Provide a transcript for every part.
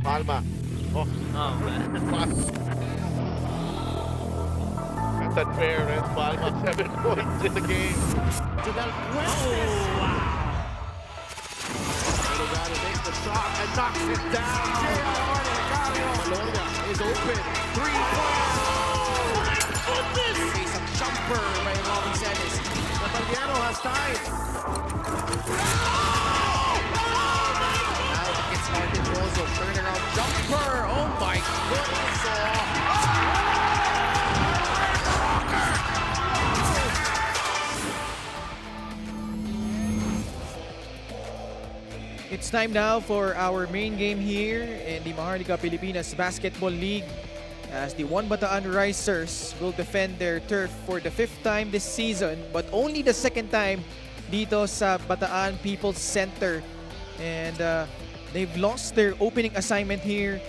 Palma. Oh, man. that's unfair, Red Palma. 7 points in the game. Janelle Fuentes. Delgado makes the shot and knocks it down. Bologna is open. 3-point. Oh my goodness! Face a jumper by Robin Sanchez. Caballero has time. Now it gets hard to Rosso. Turnaround jumper. Oh my goodness. It's time now for our main game here in the Maharlika Pilipinas Basketball League as the One Bataan Risers will defend their turf for the 5th time this season but only the 2nd time dito sa Bataan People's Center. And they've lost their opening assignment here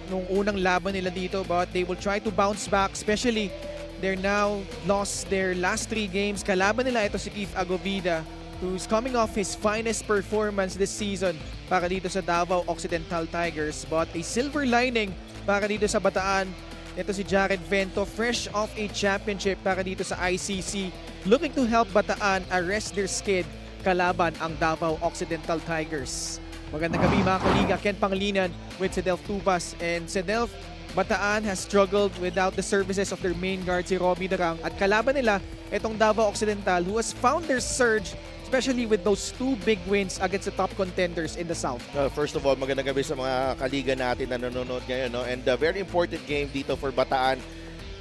nung unang laban nila dito, but they will try to bounce back, especially they're now lost their last 3 games. Kalaban nila ito si Keith Agovida, who's coming off his finest performance this season para dito sa Davao Occidental Tigers. But a silver lining para dito sa Bataan, ito si Jared Vento, fresh off a championship para dito sa ICC, looking to help Bataan arrest their skid kalaban ang Davao Occidental Tigers. Magandang gabi mga kaliga, Ken Panglinan with Sedelf Tupas. And Sedelf, Bataan has struggled without the services of their main guard si Robbie Darang, at kalaban nila itong Davao Occidental who has found their surge, especially with those 2 big wins against the top contenders in the South. First of all, magandang gabi sa mga kaliga natin na nanonood ngayon, no? And a very important game dito for Bataan.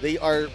They are,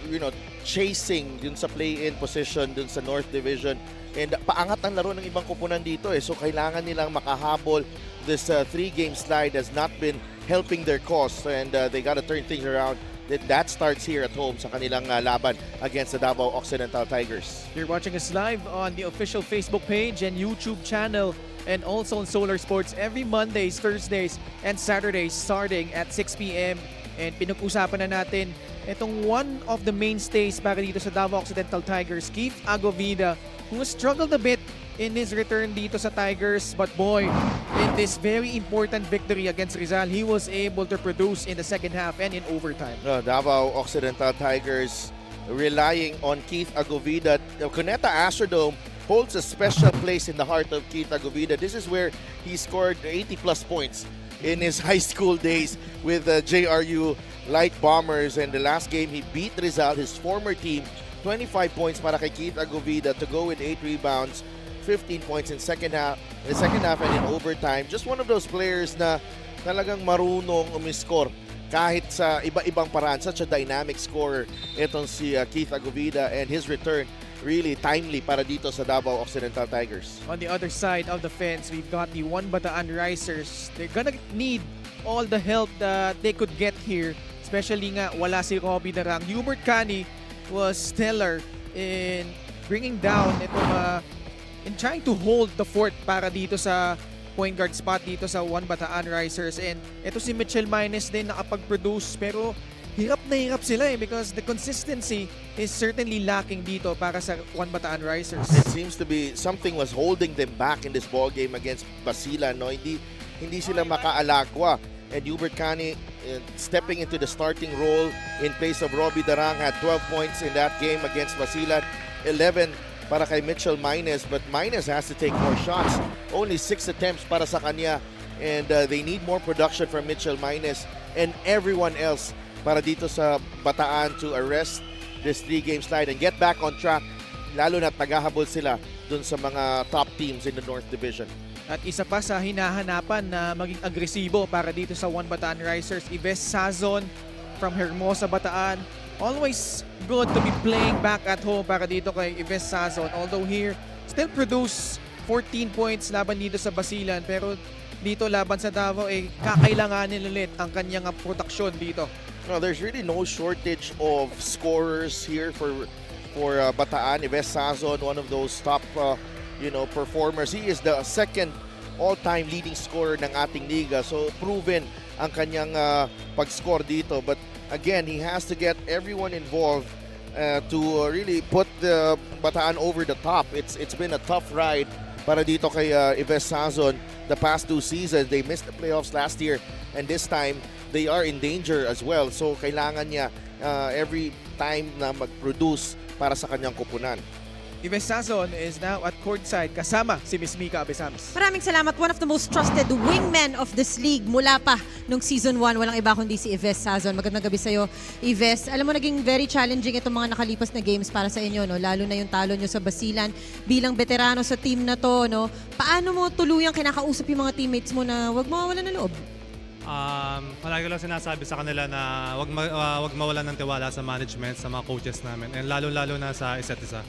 chasing dun sa play-in position dun sa North Division. And paangat ang laro ng ibang kupunan dito eh. So kailangan nilang makahabol. This 3-game slide has not been helping their cause, and they got to turn things around. That starts here at home sa kanilang laban against the Davao Occidental Tigers. You're watching us live on the official Facebook page and YouTube channel, and also on Solar Sports every Mondays, Thursdays, and Saturdays starting at 6 p.m. And pinag-usapan na natin itong one of the mainstays para dito sa Davao Occidental Tigers, Keith Agovida, who has struggled a bit in his return dito sa Tigers. But boy, in this very important victory against Rizal, he was able to produce in the second half and in overtime. Davao Occidental Tigers relying on Keith Agovida. Cuneta Astrodome holds a special place in the heart of Keith Agovida. This is where he scored 80-plus points in his high school days with JRU Light Bombers. And the last game, he beat Rizal, his former team, 25 points para kay Keith Agovida to go with 8 rebounds, 15 points in the second half and in overtime. Just one of those players na talagang marunong umiscore kahit sa iba-ibang paraan. Such a dynamic scorer itong si Keith Agovida, and his return really timely para dito sa Davao Occidental Tigers. On the other side of the fence, we've got the One Bataan Risers. They're gonna need all the help that they could get here, especially nga wala si Robbie Darang. Hubert Cani was stellar in bringing down itong in trying to hold the fort para dito sa point guard spot dito sa One Bataan Risers. And ito si Mitchell Mines din nakapag-produce, pero hirap na hirap sila because the consistency is certainly lacking dito para sa One Bataan Risers. It seems to be something was holding them back in this ball game against Basilan, no? Hindi sila makaalagwa. And Hubert Cani stepping into the starting role in place of Robbie Darang, had 12 points in that game against Basilan, 11 para kay Mitchell Mines, but Mines has to take more shots. Only 6 attempts para sa kanya, and they need more production from Mitchell Mines and everyone else para dito sa Bataan to arrest this 3-game slide and get back on track, lalo na tagahabol sila dun sa mga top teams in the North Division. At isa pa sa hinahanapan na maging agresibo para dito sa One Bataan Risers, Ives Sazon from Hermosa, Bataan. Always good to be playing back at home para dito kay Ives Sazon. Although here, still produce 14 points laban dito sa Basilan. Pero dito laban sa Davao, kakailanganin ulit ang kanyang produksyon dito. No, there's really no shortage of scorers here for Bataan. Ives Sazon, one of those top performers. He is the 2nd all-time leading scorer ng ating liga. So proven ang kanyang pag-score dito. But again, he has to get everyone involved to really put the Bataan over the top. It's been a tough ride para dito kay Ives Sazon. the past 2 seasons. They missed the playoffs last year, and this time they are in danger as well. So kailangan niya every time na mag-produce para sa kanyang kupunan. Ives Sazon is now at courtside kasama si Miss Mika Abesams. Maraming salamat. One of the most trusted wingmen of this league mula pa nung season 1. Walang iba kundi si Ives Sazon. Magandang gabi sa'yo, Ives. Alam mo, naging very challenging itong mga nakalipas na games para sa inyo, no? Lalo na yung talo nyo sa Basilan. Bilang veterano sa team na to, no? Paano mo tuluyang kinakausap yung mga teammates mo na wag mawawalan ng loob? Palagi ko lang sinasabi sa kanila na wag mawalan ng tiwala sa management, sa mga coaches namin, and lalo-lalo na sa isa't isa.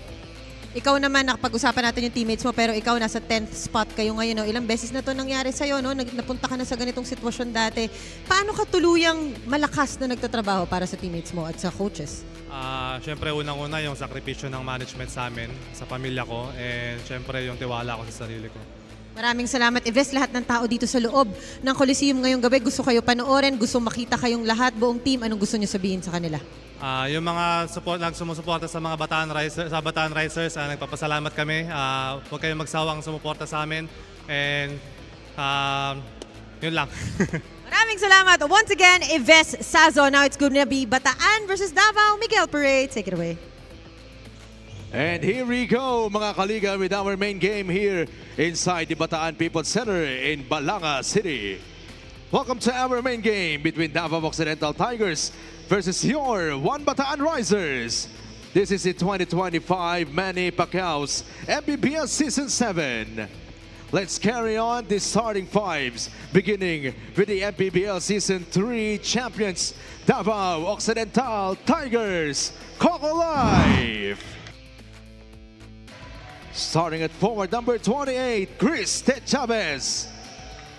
Ikaw naman, nakapag-usapan natin yung teammates mo, pero ikaw nasa 10th spot kayo ngayon. No? Ilang beses na to nangyari sa'yo, no? Napunta ka na sa ganitong sitwasyon dati. Paano ka tuluyang malakas na nagtatrabaho para sa teammates mo at sa coaches? Siyempre, unang-una yung sakripisyo ng management sa amin, sa pamilya ko, and siyempre yung tiwala ko sa sarili ko. Maraming salamat, Ives. Lahat ng tao dito sa loob ng Coliseum ngayong gabi, gusto kayo panoorin, gusto makita kayong lahat, buong team. Anong gusto niyo sabihin sa kanila? Yung mga sumusuporta sa mga Bataan Risers, nagpapasalamat kami. Huwag kayong magsawang sumuporta sa amin. And yun lang. Maraming salamat. Once again, Ives Sazon. Now it's going to be Bataan versus Davao. Miguel Parade, take it away. And here we go, mga kaliga, with our main game here inside the Bataan People's Center in Balanga City. Welcome to our main game between Davao Occidental Tigers versus your One Bataan Risers. This is the 2025 Manny Pacquiao's MPBL Season 7. Let's carry on the starting fives, beginning with the MPBL Season 3 champions, Davao Occidental Tigers, Coco Life. Starting at forward number 28, Chris Chavez.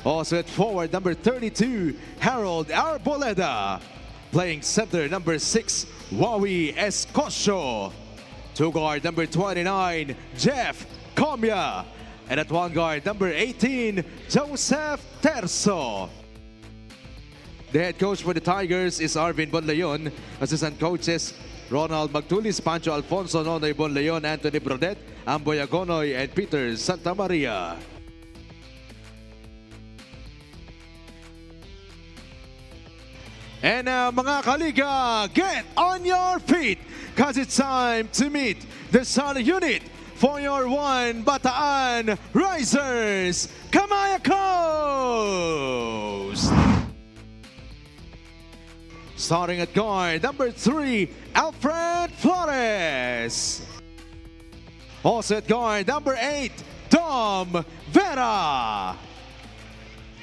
Also at forward number 32, Harold Arboleda. Playing center number 6, Wawi Escosio. Two guard number 29, Jeff Comia. And at one guard number 18, Joseph Terzo. The head coach for the Tigers is Arvin Bonleon. Assistant coaches, Ronald Magtulis, Pancho Alfonso, Nonoy Bonleon, Anthony Brodet, Amboy Agonoy, and Peter Santamaria. And mga kaliga, get on your feet because it's time to meet the starting unit for your One Bataan Risers, Kamaya Coast. Starting at guard, number 3, Alfred Flores. Also at guard, number 8, Dom Vera.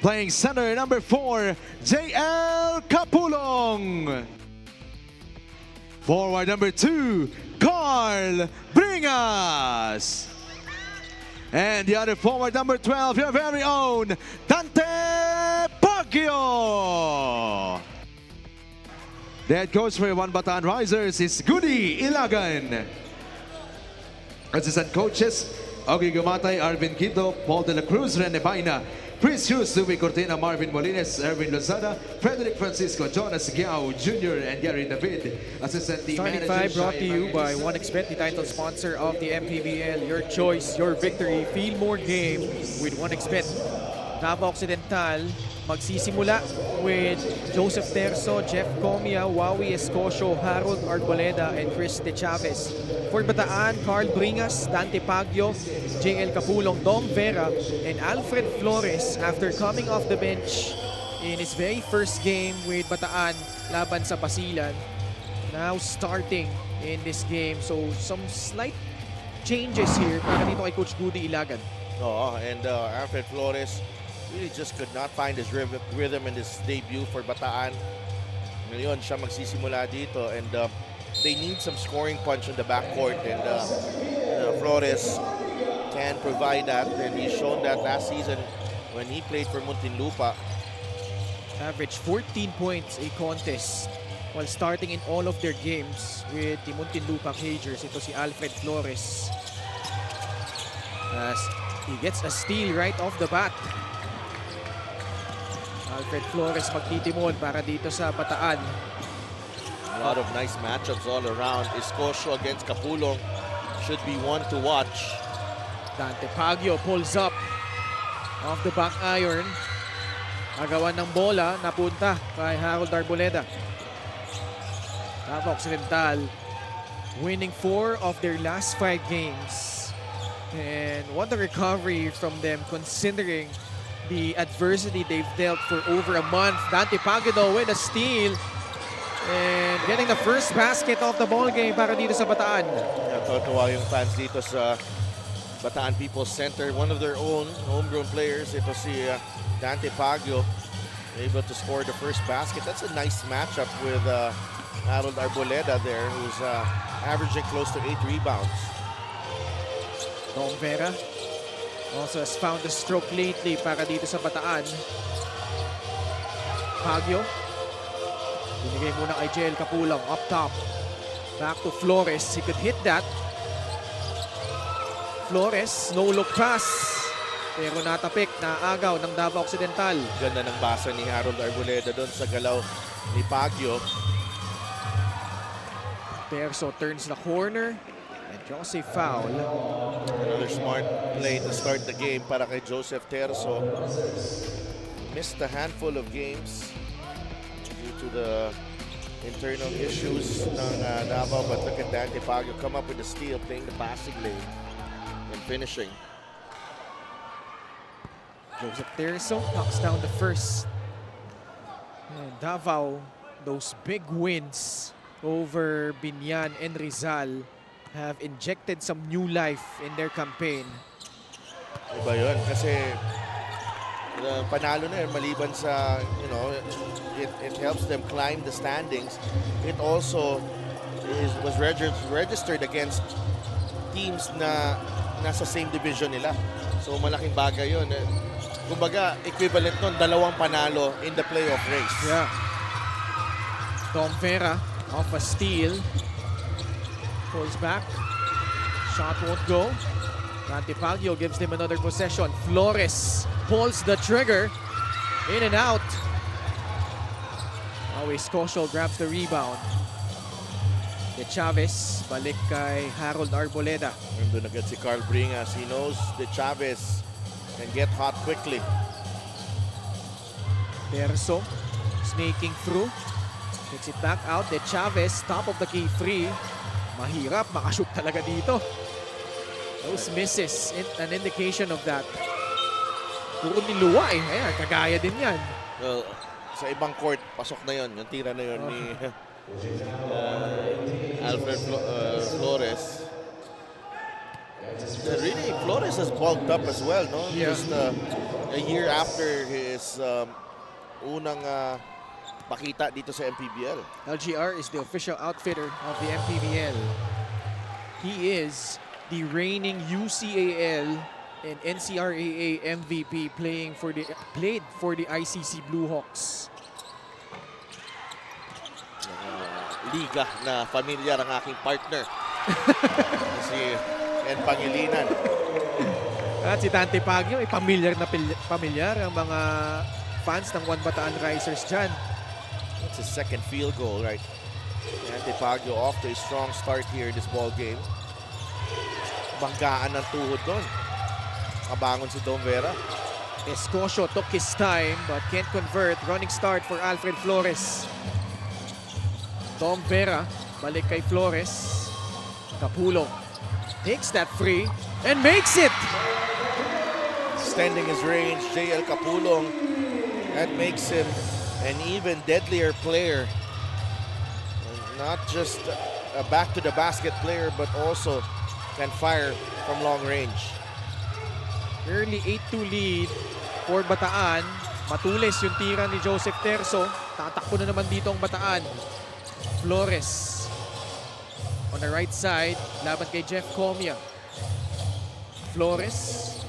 Playing center, number 4, JL Capulong. Forward, number 2, Carl Bringas. And the other forward, number 12, your very own, Dante Baguio. The head coach for One Bataan Risers is Goody Ilagan. Assistant coaches, Augie Gumatay, Arvin Quito, Paul De La Cruz, Rene Baina, Chris Hughes, Louie Cortina, Marvin Molines, Erwin Lozada, Frederick Francisco, Jonas Giao Jr., and Gary David. Assistant team Starting manager, five brought to you by 1xBet, the title sponsor of the MPBL. Your choice, your victory. Feel more game with 1xBet. Davao Occidental magsisimula with Joseph Terzo, Jeff Comia, Wawi Escosio, Harold Arboleda, and Chris De Chavez. For Bataan, Carl Bringas, Dante Baguio, JL Capulong, Dom Vera, and Alfred Flores after coming off the bench in his very first game with Bataan laban sa Basilan. Now starting in this game. So some slight changes here para dito kay Coach Goody Ilagan. And Alfred Flores really just could not find his rhythm in his debut for Bataan. Ngayon siya magsisimula dito, and they need some scoring punch in the backcourt, and Flores can provide that, and he's shown that last season when he played for Muntinlupa. Average 14 points a contest while starting in all of their games with the Muntinlupa Cagers. Ito si Alfred Flores. As he gets a steal right off the bat. Alfred Flores magtitimon para dito sa Bataan. A lot of nice matchups all around. Escosio against Capulong should be one to watch. Dante Baguio pulls up. Off the back iron. Agawan ng bola, napunta kay Harold Arboleda. Davao Occidental winning 4 of their last 5 games. And what a recovery from them considering the adversity they've dealt for over a month. Dante Pagudo with a steal. And getting the first basket of the ball game para dito sa Bataan. Natutuwa yung fans dito sa Bataan People's Center. One of their own homegrown players. Ito si Dante Pagudo, able to score the first basket. That's a nice matchup with Harold Arboleda there, who's averaging close to 8 rebounds. Dom Vera also has found the stroke lately para dito sa Bataan. Pagyo. Binigay muna kay JL Capulang up top. Back to Flores. He could hit that. Flores, no look pass. Pero natapik na agaw ng Davao Occidental. Ganda ng basa ni Harold Arboleda doon sa galaw ni Pagyo. Terzo turns the corner and draws a foul. Another smart play to start the game para kay Joseph Terzo. Missed a handful of games due to the internal issues ng Davao, but look at Dante Pagyo come up with the steal, playing the passing lane and finishing. Joseph Terzo knocks down the first. And Davao, those big wins over Binyan and Rizal have injected some new life in their campaign. Iba yun, kasi panalo na yun, maliban sa, it helps them climb the standings. It also was registered against teams na nasa same division nila. So malaking bagay yun. Kumbaga, equivalent nun, 2 panalo in the playoff race. Yeah. Dom Vera off a steal. Pulls back. Shot won't go. Dante Pagyo gives them another possession. Flores pulls the trigger. In and out. Always Kosho grabs the rebound. De Chavez, balik kay Harold Arboleda. Nandun agad si Carl Bringas. He knows De Chavez can get hot quickly. Terzo snaking through. Gets it back out. De Chavez, top of the key three. Mahirap, makashoot talaga dito. Those misses, an indication of that. Puro niluwa eh. Ayan, kagaya din yan. Well, sa ibang court, pasok na yon. Yung tira na yon ni Alfred Flores. Really, Flores has bulked up as well, no? Yeah. Just a year after his unang pakita dito sa MPBL. LGR is the official outfitter of the MPBL. He is the reigning UCAL and NCRAA MVP played for the ICC Blue Hawks. Liga na familiar ang aking partner. Si Ken Pangilinan. At si Dante Pagyo, pamilyar ang mga fans ng One Bataan Risers dyan. That's his second field goal, right? Dante Pagyo off to a strong start here in this ball game. Banggaan ng tuhod doon. Kabangon si Dom Vera. Escocio took his time but can't convert. Running start for Alfred Flores. Dom Vera, balik kay Flores. Capulong takes that free and makes it! Extending his range, JL Capulong. That makes him an even deadlier player. Not just a back-to-the-basket player, but also can fire from long range. Early 8-2 lead for Bataan. Matulis yung tira ni Joseph Terzo. Tatakbo na naman dito ang Bataan. Flores on the right side, laban kay Jeff Comia. Flores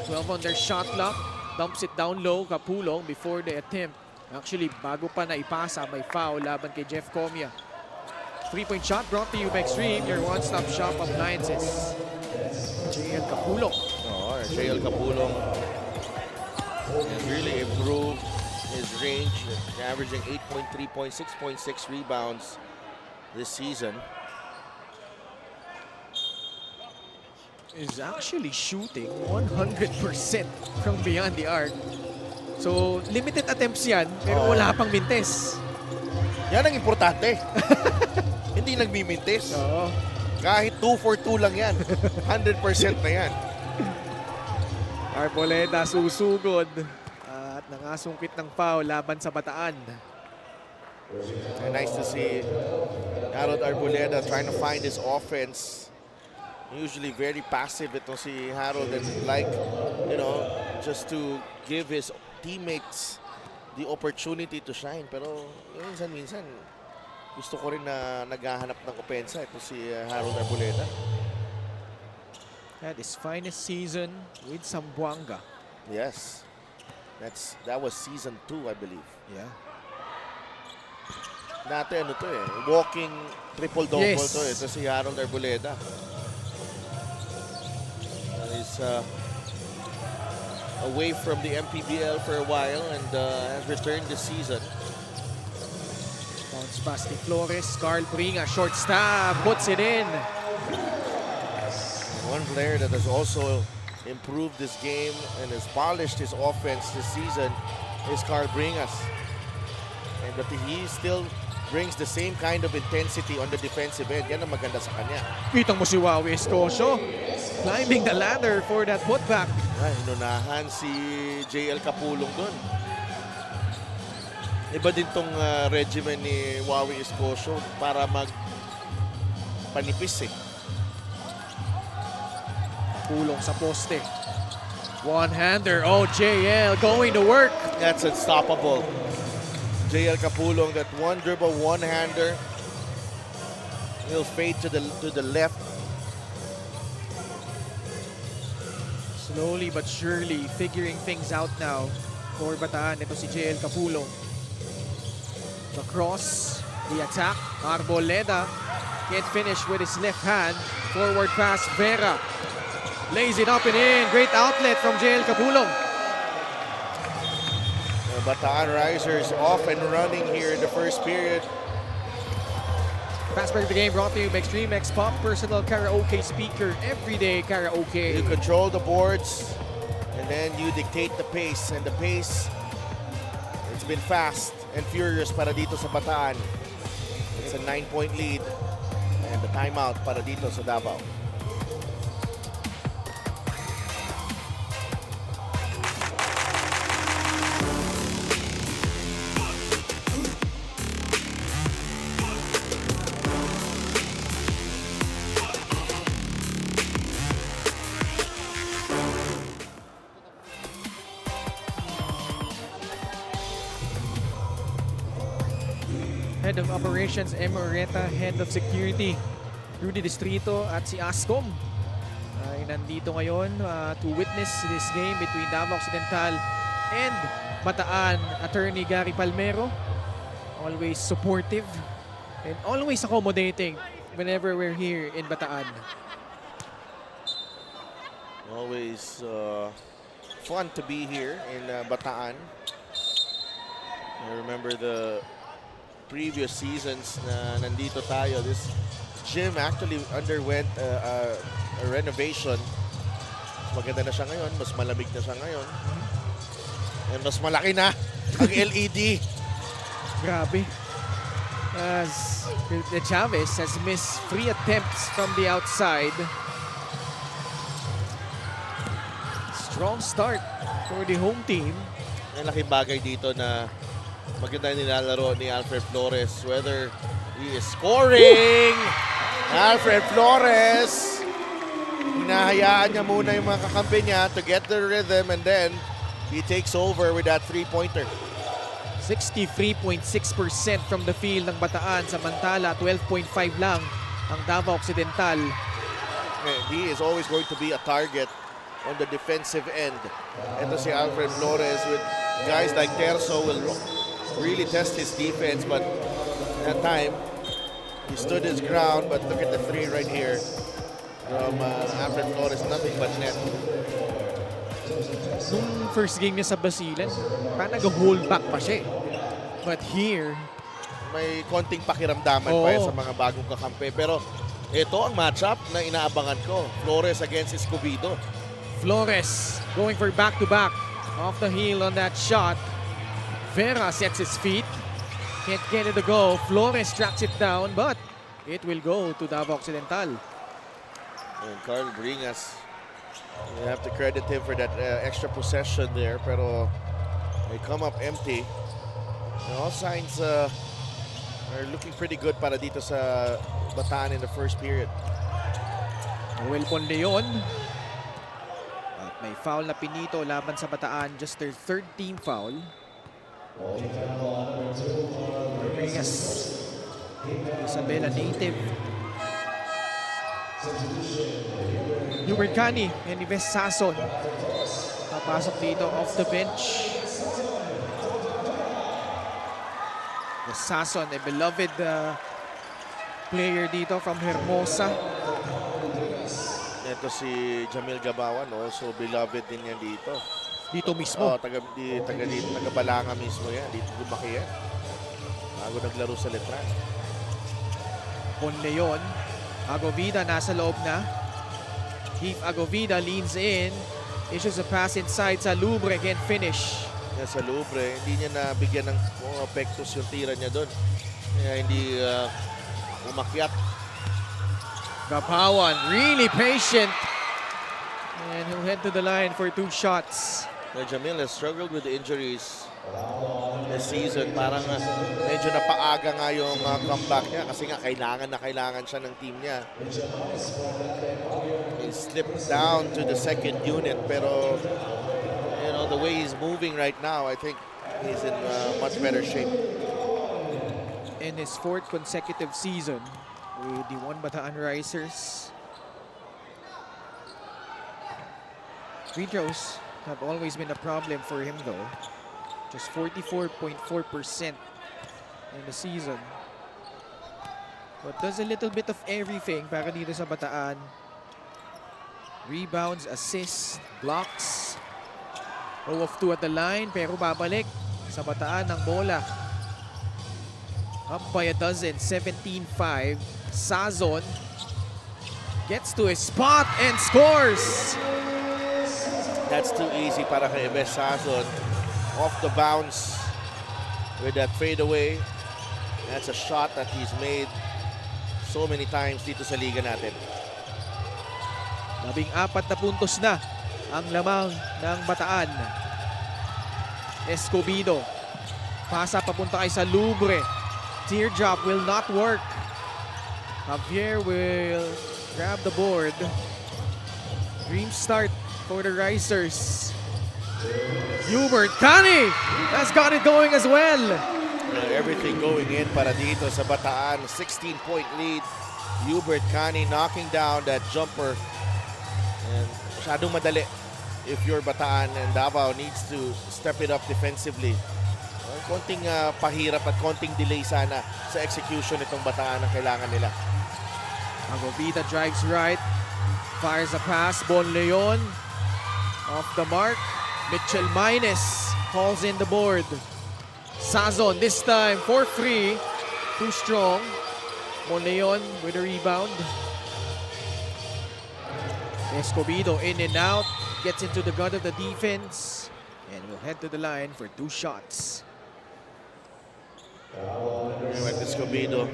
12 on their shot clock, dumps it down low. Capulong before the attempt. Actually, bago pa na ipasa, may foul laban kay Jeff Comia. 3-point shot brought to you by Extreme, your one-stop shop appliances. JL Capulong. Oh, JL Capulong has really improved his range, averaging 8.3 points, 6.6 rebounds this season. is actually shooting 100% from beyond the arc. So, limited attempts yan, pero wala pang mintes. Yan ang importante. Hindi nagmimintis. Oo. Kahit 2 for 2 lang yan. 100% na yan. Arboleda susugod at nangasungkit ng foul laban sa Bataan. And nice to see Harold Arboleda trying to find his offense. Usually very passive itong si Harold, and like, you know, just to give his teammates the opportunity to shine. Pero minsan-minsan gusto ko rin na naghahanap ng opensa ito si Harold Arboleda. Had his finest season with Zamboanga. Yes. That was season 2, I believe. Yeah. Dati ano to walking triple-double Yes. to ito si Harold Arboleda. He's away from the MPBL for a while and has returned this season. Bounce pass ni Flores. Carl Bringa, short stab, puts it in. One player that has also improved this game and has polished his offense this season is Carl Bringas. And but he still brings the same kind of intensity on the defensive end. Yan ang maganda sa kanya. Kitang mo si Wawi Escosio climbing the ladder for that putback. Ay, inunahan si JL Capulong doon. Iba din tong regimen ni Wawi Escosio para panipis Pulong sa poste. One-hander. Oh, JL going to work. That's unstoppable. JL Capulong, that one dribble, one-hander. He'll fade to the left. Slowly but surely figuring things out now for Bataan. Ito si JL Capulong. The cross, the attack. Arboleda can't finish with his left hand. Forward pass, Vera. Lays it up and in. Great outlet from JL Capulong. The Bataan Risers off and running here in the first period. Fast break of the game brought to you by Extreme X Pop Personal Karaoke Speaker. Everyday karaoke. You control the boards and then you dictate the pace. And the pace, it's been fast and furious para dito sa Bataan. It's a 9-point lead and the timeout para dito sa Davao. Head of Operations, Emoreta. Head of Security, Rudy Distrito. At si Ascom ay nandito ngayon to witness this game between Davao Occidental and Bataan. Attorney Gary Palmero, always supportive and always accommodating whenever we're here in Bataan. Always fun to be here in Bataan. I remember the previous seasons na nandito tayo. This gym actually underwent a renovation. Maganda na siya ngayon. Mas malamig na siya ngayon. And mas malaki na ang LED. Grabe. As the Chavez has missed 3 attempts from the outside. Strong start for the home team. Ang laking bagay dito na maganda nilalaro ni Alfred Flores, whether he is scoring. Alfred Flores, hinahayaan niya muna yung mga kakampi niya to get the rhythm and then he takes over with that three-pointer. 63.6% from the field ng Bataan, samantala 12.5 lang ang Davao Occidental. He is always going to be a target on the defensive end. Ito si Alfred Flores with guys like Terzo will really test his defense, but that time he stood his ground. But look at the three right here from Alfred Flores, nothing but net. Nung first game niya sa Basilan, parang nag-hold back pa siya. But here, May konting pakiramdaman pa yan sa mga bagong kakampi. Pero Ito ang matchup na inaabangan ko. Flores against Escobedo. Flores going for back-to-back. Off the heel on that shot. Vera sets his feet. Can't get it to go. Flores tracks it down, but it will go to Davao Occidental. And Carl Bringas, you have to credit him for that extra possession there, pero they come up empty. And all signs are looking pretty good para dito sa Bataan in the first period. Noel Ponleon. At may foul na pinito laban sa Bataan. Just their third team foul. Rodriguez. Isabela native. Hubert Cani and Ives Sason. Papasok dito off the bench. Sason, a beloved player dito from Hermosa. Ito si Jamil Gabawan, also beloved din yan dito. Dito mismo. Taga Balanga mismo yan. Dito lumaki yan. Bago naglaro sa Letran. Ponleon. Agovida nasa loob na. Heath Agovida leans in. Issues a pass inside sa Lubre. Can't finish. Yan sa Lubre, hindi niya nabigyan ng apektos yung tira niya doon. Kaya hindi umakyat. Gabawan really patient. And he'll head to the line for 2 shots. Jamil has struggled with the injuries this season. Parang medyo napaaga nga yung comeback niya kasi nga kailangan siya ng team niya. He slipped down to the second unit, pero you know, the way he's moving right now, I think he's in much better shape. In his 4th consecutive season with the Bataan Risers. Free throws have always been a problem for him though. Just 44.4% in the season. But does a little bit of everything para dito sa Bataan. Rebounds, assists, blocks. 0 of 2 at the line, pero babalik sa Bataan ng bola. Up by a dozen, 17-5. Sazon gets to his spot and scores! That's too easy para kay Ives Sazon. Off the bounce with that fadeaway. That's a shot that he's made so many times dito sa liga natin. 14 na puntos na ang lamang ng Bataan. Escobedo. Pasa papunta kay sa Lubre. Teardrop will not work. Javier will grab the board. Dream start for the Risers. Hubert Cani has got it going as well. Everything going in para dito sa Bataan. 16-point lead. Hubert Cani knocking down that jumper. And masyadong madali if you're Bataan, and Davao needs to step it up defensively. Konting pahirap at konting delay sana sa execution itong Bataan ang kailangan nila. Agovida drives right. Fires a pass. Bonleon off the mark. Mitchell Mines calls in the board. Sazon this time for free. Too strong. Bonleon with a rebound. Escobedo in and out. Gets into the gut of the defense. And will head to the line for 2 shots. Like Escobedo,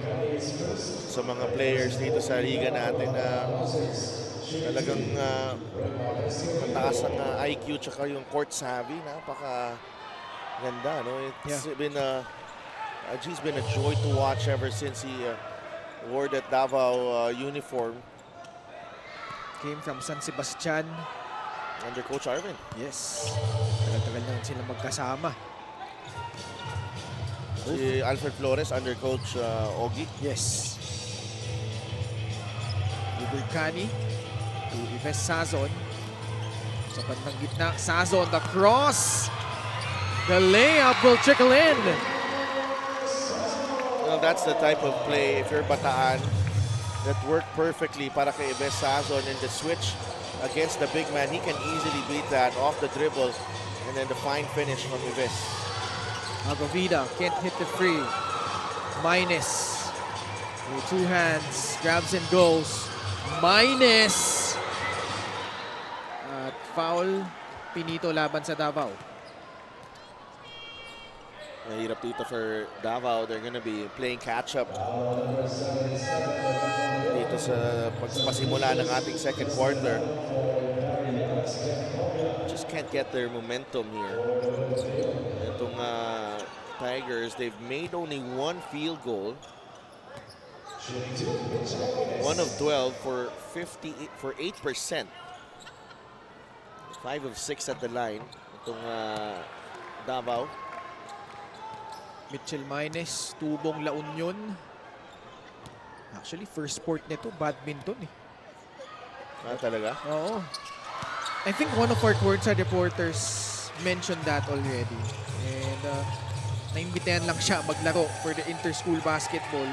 sa mga players dito sa liga natin na talagang mataas ang IQ tsaka yung court savvy. Napaka ganda, no? It's been he's been a joy to watch ever since he wore that Davao uniform. Came from San Sebastian. Under Coach Arvin. Yes. Tagal-tagal na sila magkasama. Si Alfred Flores under Coach Ogi. Yes. Hubert Cani to Ives Sazon. Sa bandang gitna, Sazon, the cross. The layup will trickle in. Well, that's the type of play, if you're Bataan, that worked perfectly para kay Ives Sazon in the switch against the big man. He can easily beat that off the dribble, and then the fine finish from Ives. Agovida can't hit the free. Mines With two hands, grabs and goes. Minus. At foul, pinito laban sa Davao. Mahirap dito for Davao. They're gonna be playing catch-up dito sa pagpasimula ng ating second quarter. Just can't get their momentum here. Itong Tigers, they've made only one field goal. 1 of 12 for 8%. 5 of 6 at the line. Itong Davao. Mitchell Minus, tubong La Union. Actually, first sport nito, badminton eh. Talaga? Oo. I think one of our courtside reporters mentioned that already. And naimbitahan lang siya maglaro for the inter-school basketball.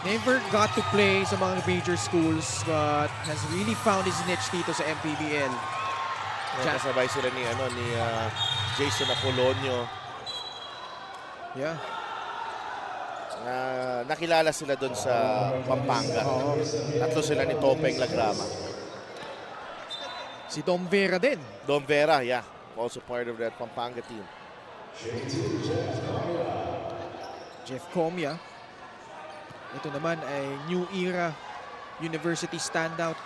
Never got to play sa mga major schools but has really found his niche dito sa MPBL. Kasabay sila ni Jason Apolonio. Yeah. Nakilala sila doon sa Pampanga. Tatlo sila ni Topeng Lagrama. Si Dom Vera din. Dom Vera, yeah. Also part of that Pampanga team. Jeff Comia. Ito naman ay New Era University standout.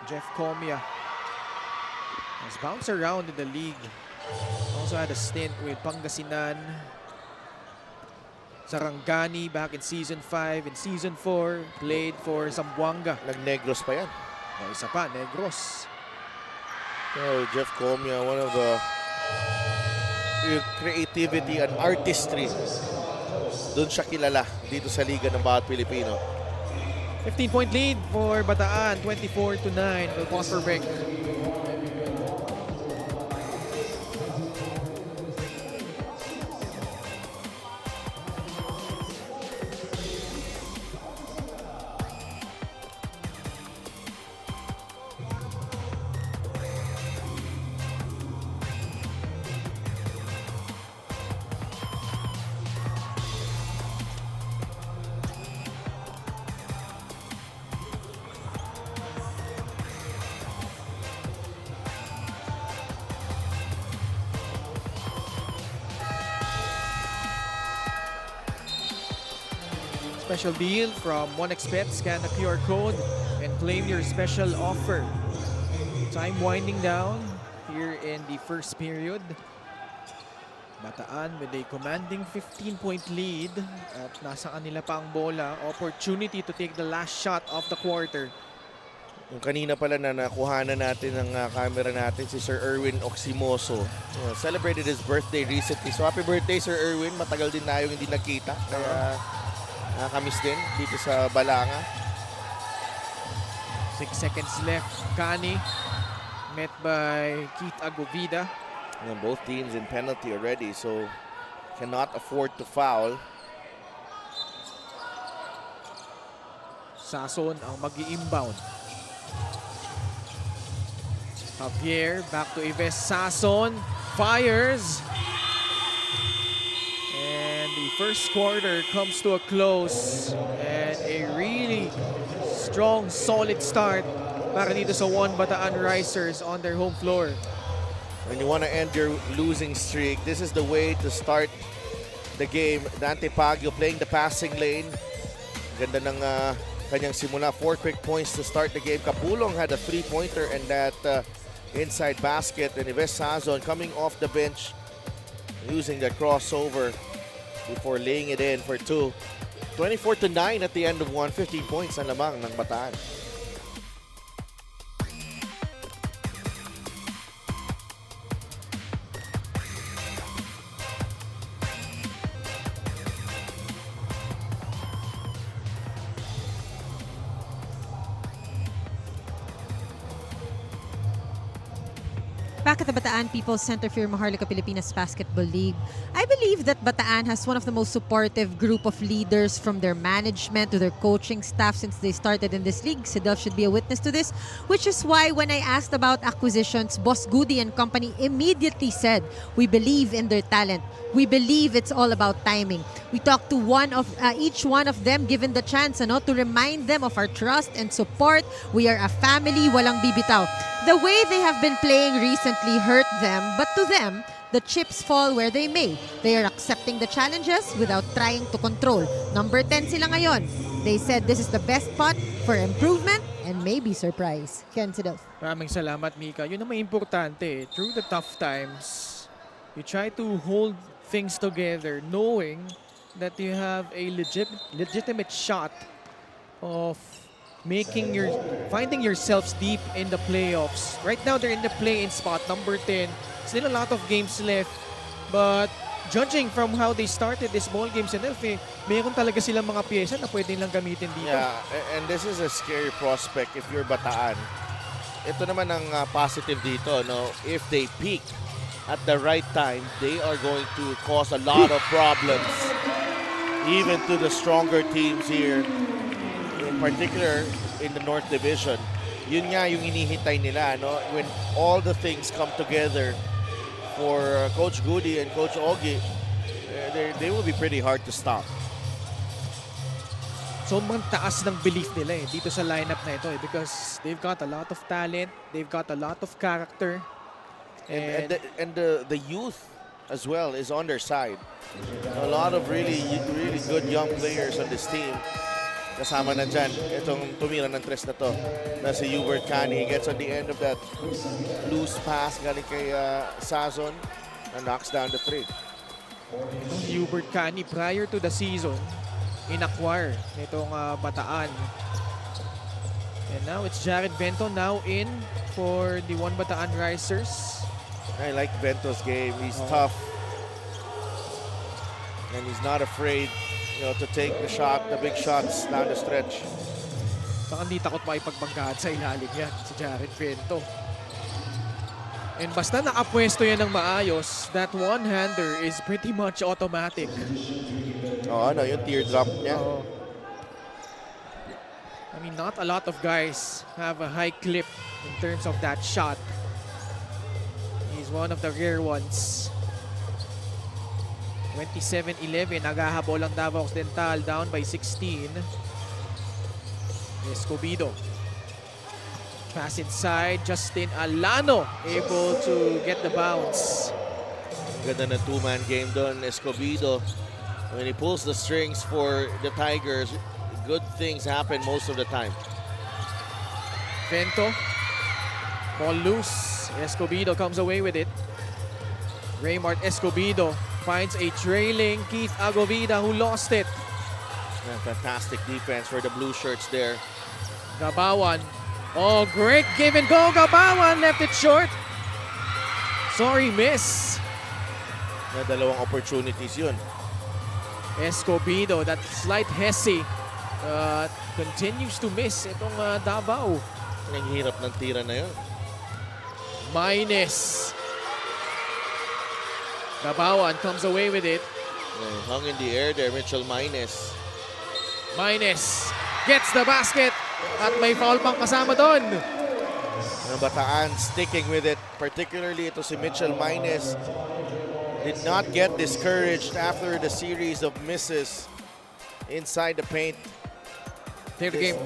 Jeff Comia has bounced around in the league. Also had a stint with Pangasinan, Sarangani back in Season 5. In Season 4, played for Zamboanga. Nag-Negros pa yan. Isa pa, Negros. Jeff Comia, one of the creativity and artistry. Doon siya kilala dito sa Liga ng bawat Pilipino. 15-point lead for Bataan, 24-9. We'll pause for break. Special deal from 1xBet. Scan the QR code and claim your special offer. Time winding down here in the first period. Bataan with a commanding 15-point lead at nasa kanila pa ang bola. Opportunity to take the last shot of the quarter. Yung kanina pala na nakuha na natin ng camera natin si Sir Erwin Oximoso. Celebrated his birthday recently. So happy birthday Sir Erwin. Matagal din na yung hindi nakita. Kaya nakamiss din dito sa Balanga. 6 seconds left. Kani met by Keith Agovida. And both teams in penalty already, so cannot afford to foul. Sason ang mag-i-inbound. Javier back to Ives. Sason fires. And the first quarter comes to a close. And a really strong, solid start para dito sa Bataan Risers on their home floor. When you want to end your losing streak, this is the way to start the game. Dante Pagio playing the passing lane. Ganda ng kanyang simula. 4 quick points to start the game. Kapulong had a 3-pointer and that inside basket. And Ives Sazon coming off the bench using the crossover before laying it in for 2. 24-9 at the end of 1. 15 points ang lamang ng Bataan. Back at the Bataan People's Center for Maharlika Pilipinas Basketball League, I believe that Bataan has one of the most supportive group of leaders, from their management to their coaching staff since they started in this league. Sidel should be a witness to this, which is why when I asked about acquisitions, Boss Goody and company immediately said, we believe in their talent. We believe it's all about timing. We talked to each one of them given the chance to remind them of our trust and support. We are a family, walang bibitaw. The way they have been playing recently hurt them, but to them, the chips fall where they may. They are accepting the challenges without trying to control. Number 10 sila ngayon. They said this is the best spot for improvement and maybe surprise. Ken Sidel. Maraming salamat, Mika. Yun ang may importante. Through the tough times, you try to hold things together knowing that you have a legitimate shot of finding yourselves deep in the playoffs. Right now, they're in the play-in spot, number 10. Still a lot of games left, but judging from how they started this ball game, meron talaga silang mga pyesa na pwede lang gamitin dito. Yeah, and this is a scary prospect if you're Bataan. Ito naman ang positive dito, no? If they peak at the right time, they are going to cause a lot of problems, even to the stronger teams here, in particular in the North Division. Yun nga yung hinihintay nila, no? When all the things come together for Coach Goody and Coach Ogi, they will be pretty hard to stop. Sobrang taas ng belief nila dito sa lineup na ito because they've got a lot of talent, they've got a lot of character. And the youth as well is on their side. A lot of really good young players on this team. Kasama na dyan, itong tumira ng tres na to, na si Hubert Cani. He gets on the end of that loose pass galing kay Sazon and knocks down the three. Hubert Cani prior to the season, in-acquire nitong Bataan. And now it's Jared Vento now in for the One Bataan Risers. I like Vento's game. He's tough. And he's not afraid, to take the shot, the big shots down the stretch. Saka hindi takot makipagbanggahan sa ilalim yan, si Jared Vento. And basta nakapwesto yan ng maayos, that one-hander is pretty much automatic. Oh, yung teardrop niya. I mean, not a lot of guys have a high clip in terms of that shot. He's one of the rare ones. 27-11, naghahabol ang Davao Occidental, down by 16. Escobedo. Pass inside, Justin Alano able to get the bounce. Ganda na two-man game doon, Escobedo. When he pulls the strings for the Tigers, good things happen most of the time. Vento. Ball loose. Escobedo comes away with it. Raymart Escobedo finds a trailing Keith Agovida who lost it. Yeah, fantastic defense for the blue shirts there. Gabawan. Oh, great give and go. Gabawan left it short. Sorry, miss. Dalawang opportunities yun. Escobedo, that slight hesi, continues to miss itong Davao. Ang hirap ng tira na yun. Minus. Gabawan comes away with it. Hung in the air there, Mitchell Minus. Minus gets the basket at may foul pang kasama doon. Ang Bataan sticking with it, particularly ito si Mitchell Minus. Did not get discouraged after the series of misses inside the paint. Play the game.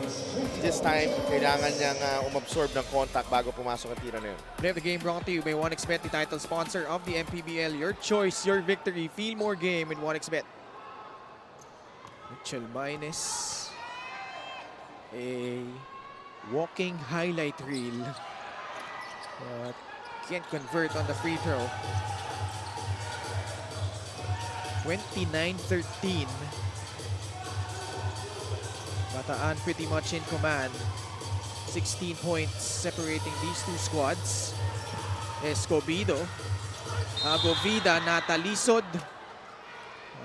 This time, kailangan niyang umabsorb ng contact bago pumasok ang tira na yun. Play the game brought to you by 1xBet, the title sponsor of the MPBL. Your choice, your victory. Feel more game with 1xBet. Mitchell Minus. A walking highlight reel. But can't convert on the free throw. 29-13. Bataan pretty much in command. 16 points separating these two squads. Escobedo. Agovida natalisod.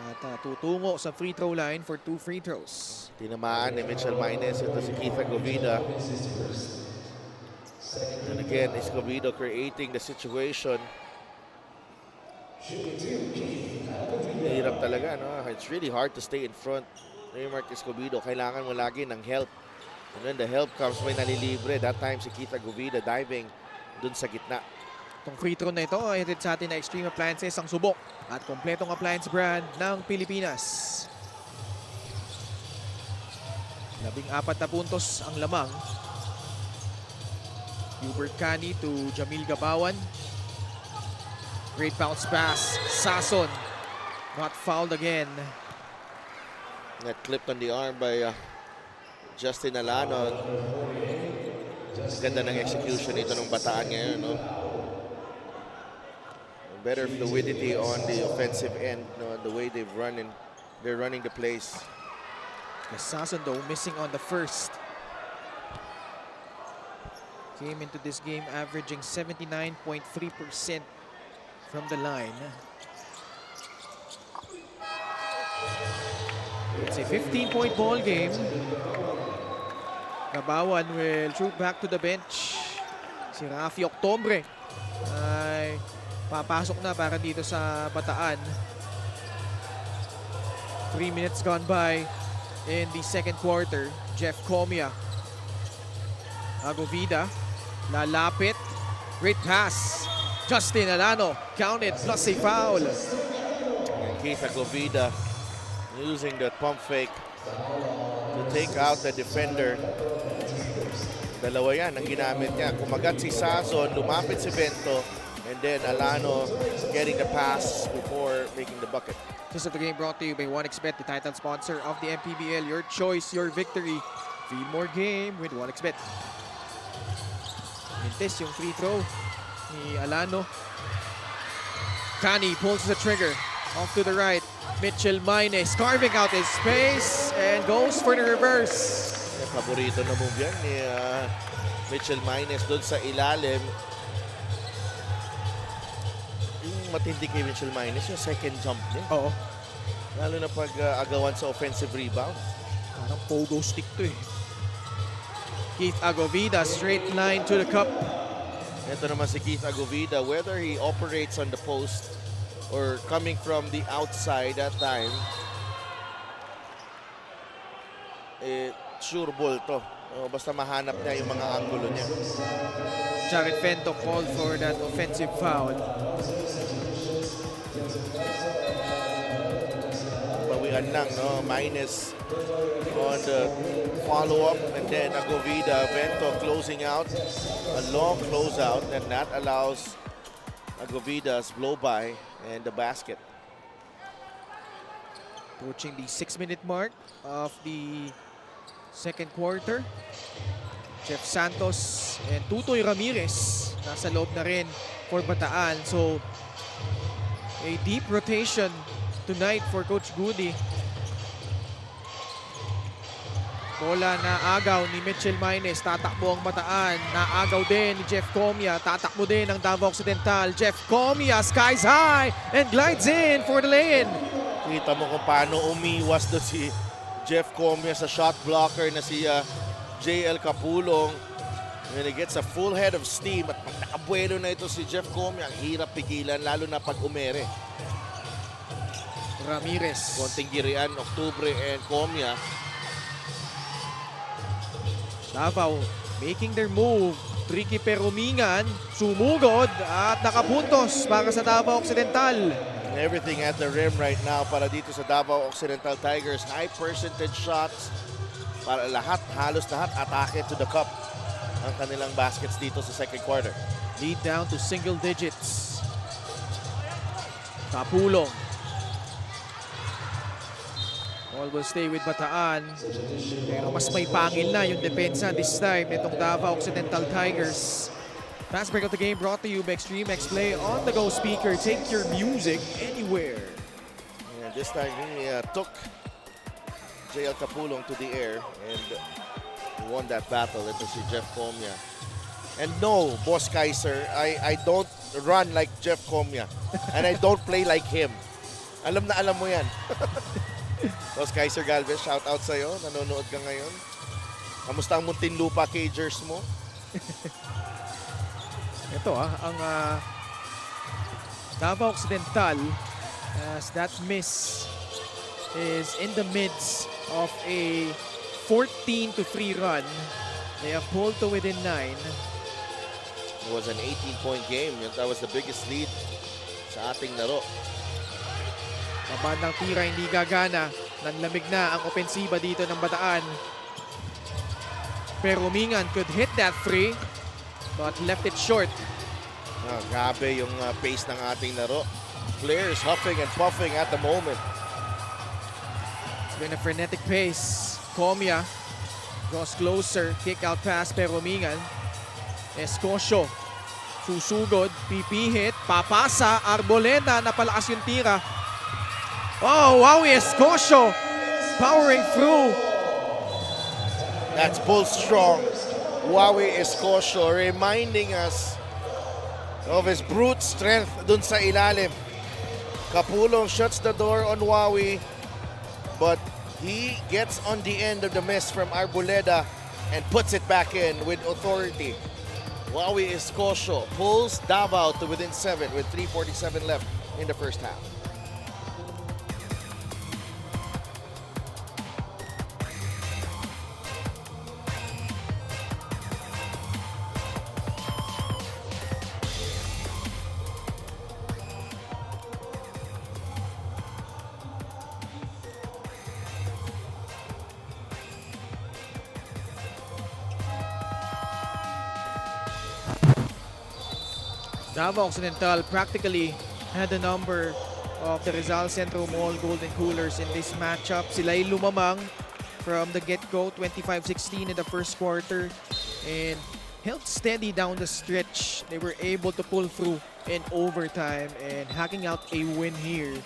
At tutungo sa free throw line for 2 free throws. Tinamaan ni Mitchell Minus. Ito si Keith Agovida. And again, Escobedo creating the situation. Hirap talaga, no? It's really hard to stay in front. Mark Escobedo, kailangan mo lagi ng help. And when the help comes, may nalilibre. That time si Keith Agovida diving dun sa gitna. Itong free throw na ito ay hatid sa atin na Extreme Appliances, ang subok at kompletong appliance brand ng Pilipinas. 14 na puntos ang lamang. Hubert Cani to Jamil Gabawan. Great bounce pass. Sason not fouled again. That clipped on the arm by Justin Alano. Ganda ng execution ito ng Bataan ngayon, no? Better fluidity on the offensive end, no? The way they're running the place. Sason though missing on the first. Came into this game averaging 79.3% from the line. It's a 15-point ball game. Gabawan will troop back to the bench. Si Rafi Octobre ay papasok na para dito sa Bataan. 3 minutes gone by in the second quarter. Jeff Comia. Agovida. Lalapit. Great pass. Justin Alano counted plus a foul. And Keith Agovida using that pump fake to take out the defender. Dalawa yan ang ginamit niya. Kumagat si Sazon, lumapit si Bento, and then Alano getting the pass before making the bucket. This is the game brought to you by 1xBet, the title sponsor of the MPBL. Your choice, your victory. Feel more game with 1xBet. Mintes yung free throw ni Alano. Cani pulls the trigger. Off to the right. Mitchell Maines carving out his space and goes for the reverse. Paborito na move yan ni Mitchell Maines doon sa ilalim. Yung matindi kay Mitchell Maines, yung second jump niya. Oo. Lalo na pag agawan sa offensive rebound. Parang pogo stick to eh. Keith Agovida, straight line to the cup. Ito naman si Keith Agovida, whether he operates on the post or coming from the outside that time, sure ball to. Basta mahanap niya yung mga anggulo niya. Jared Fento called for that offensive foul. Bawian lang, no? Minus on the follow-up, and then Agovida, Vento closing out. A long closeout, and that allows Agovida's blow-by and the basket. Approaching the 6-minute mark of the second quarter. Jeff Santos and Tutoy Ramirez nasa loob na rin for Bataan. So, a deep rotation tonight for Coach Goody. Bola na agaw ni Mitchell Maines. Tatakbo ang Bataan. Naagaw din ni Jeff Comia. Tatakbo din ng Davao Occidental. Jeff Comia skies high and glides in for the lay-in. Kita mo kung paano umiwas doon si Jeff Comia sa shot blocker na si JL Capulong. When he gets a full head of steam at pag nakabuelo na ito si Jeff Comia, ang hirap pigilan lalo na pag umere. Ramirez. Konting girian, Octubre and Comia. Davao making their move. Tricky Perumingan, sumugod at nakapuntos para sa Davao Occidental. Everything at the rim right now para dito sa Davao Occidental Tigers. High percentage shots para lahat, halos lahat, atake to the cup ang kanilang baskets dito sa second quarter. Lead down to single digits. Kapulong. All will stay with Bataan. Pero mas may pangil na yung depensa this time nitong Davao Occidental Tigers. Fast break of the game brought to you by Extreme X Play on the go speaker. Take your music anywhere. And this time he took JL Capulong to the air and won that battle. Ito si Jeff Comia. And no, Boss Kaiser, I don't run like Jeff Comia. And I don't play like him. Alam na alam mo yan. Boss Kaiser Galvez, shout out sa'yo. Nanonood ka ngayon. Kamusta ang Muntinlupa Cagers mo? Ito ang Davao Occidental, as that miss is in the midst of a 14-3 run. They have pulled to within 9. It was an 18-point game. That was the biggest lead sa ating laro. Mabandang tira hindi gagana. Nanlamig na ang opensiba dito ng Bataan. Pero Mingan could hit that free but left it short. Grabe yung pace ng ating laro. Players huffing and puffing at the moment. It's been a frenetic pace. Comia draws closer. Kick out pass pero Mingan. Escosio. Susugod. PP hit. Papasa. Arboleda. Napalakas yung tira. Oh, wow, Escosio powering through. That's pull strong. Wawi Escosio reminding us of his brute strength dun sa ilalim. Kapulong shuts the door on Wawi, but he gets on the end of the miss from Arboleda and puts it back in with authority. Wawi Escosio pulls Davao to within 7 with 3:47 left in the first half. Davao Occidental practically had a number of the Rizal Centro Mall Golden Coolers in this matchup. Sila'y lumamang from the get-go, 25-16 in the first quarter, and held steady down the stretch. They were able to pull through in overtime and hacking out a win here.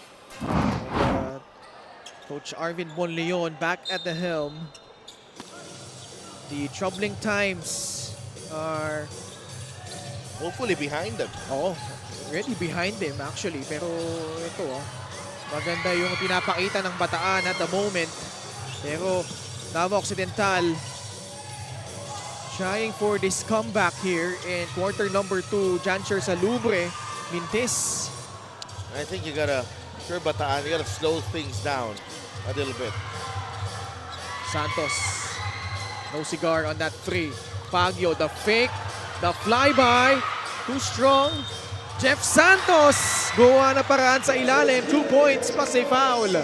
And, Coach Arvin Bonleon back at the helm. The troubling times are Hopefully behind them. Oo, already behind them actually. Pero ito, maganda yung pinapakita ng Bataan at the moment. Pero Davao Occidental trying for this comeback here in quarter number 2. Jancher Salubre, Mintis. I think you gotta, sure Bataan, you gotta slow things down a little bit. Santos, no cigar on that free. Pagyo, the fake, the flyby, too strong. Jeff Santos, gawa na paraan sa ilalim. 2 points plus a foul.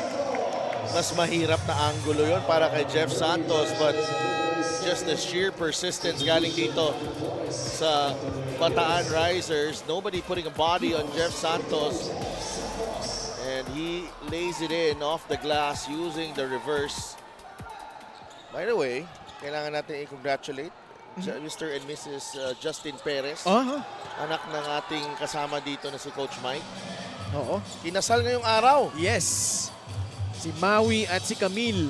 Mas mahirap na angulo yon para kay Jeff Santos, but just the sheer persistence galing dito sa Bataan Risers. Nobody putting a body on Jeff Santos. And he lays it in off the glass using the reverse. By the way, kailangan natin i-congratulate Mr. and Mrs. Justin Perez, anak ng ating kasama dito na si Coach Mike. Oo. Kinasal ngayong araw. Yes. Si Maui at si Camille.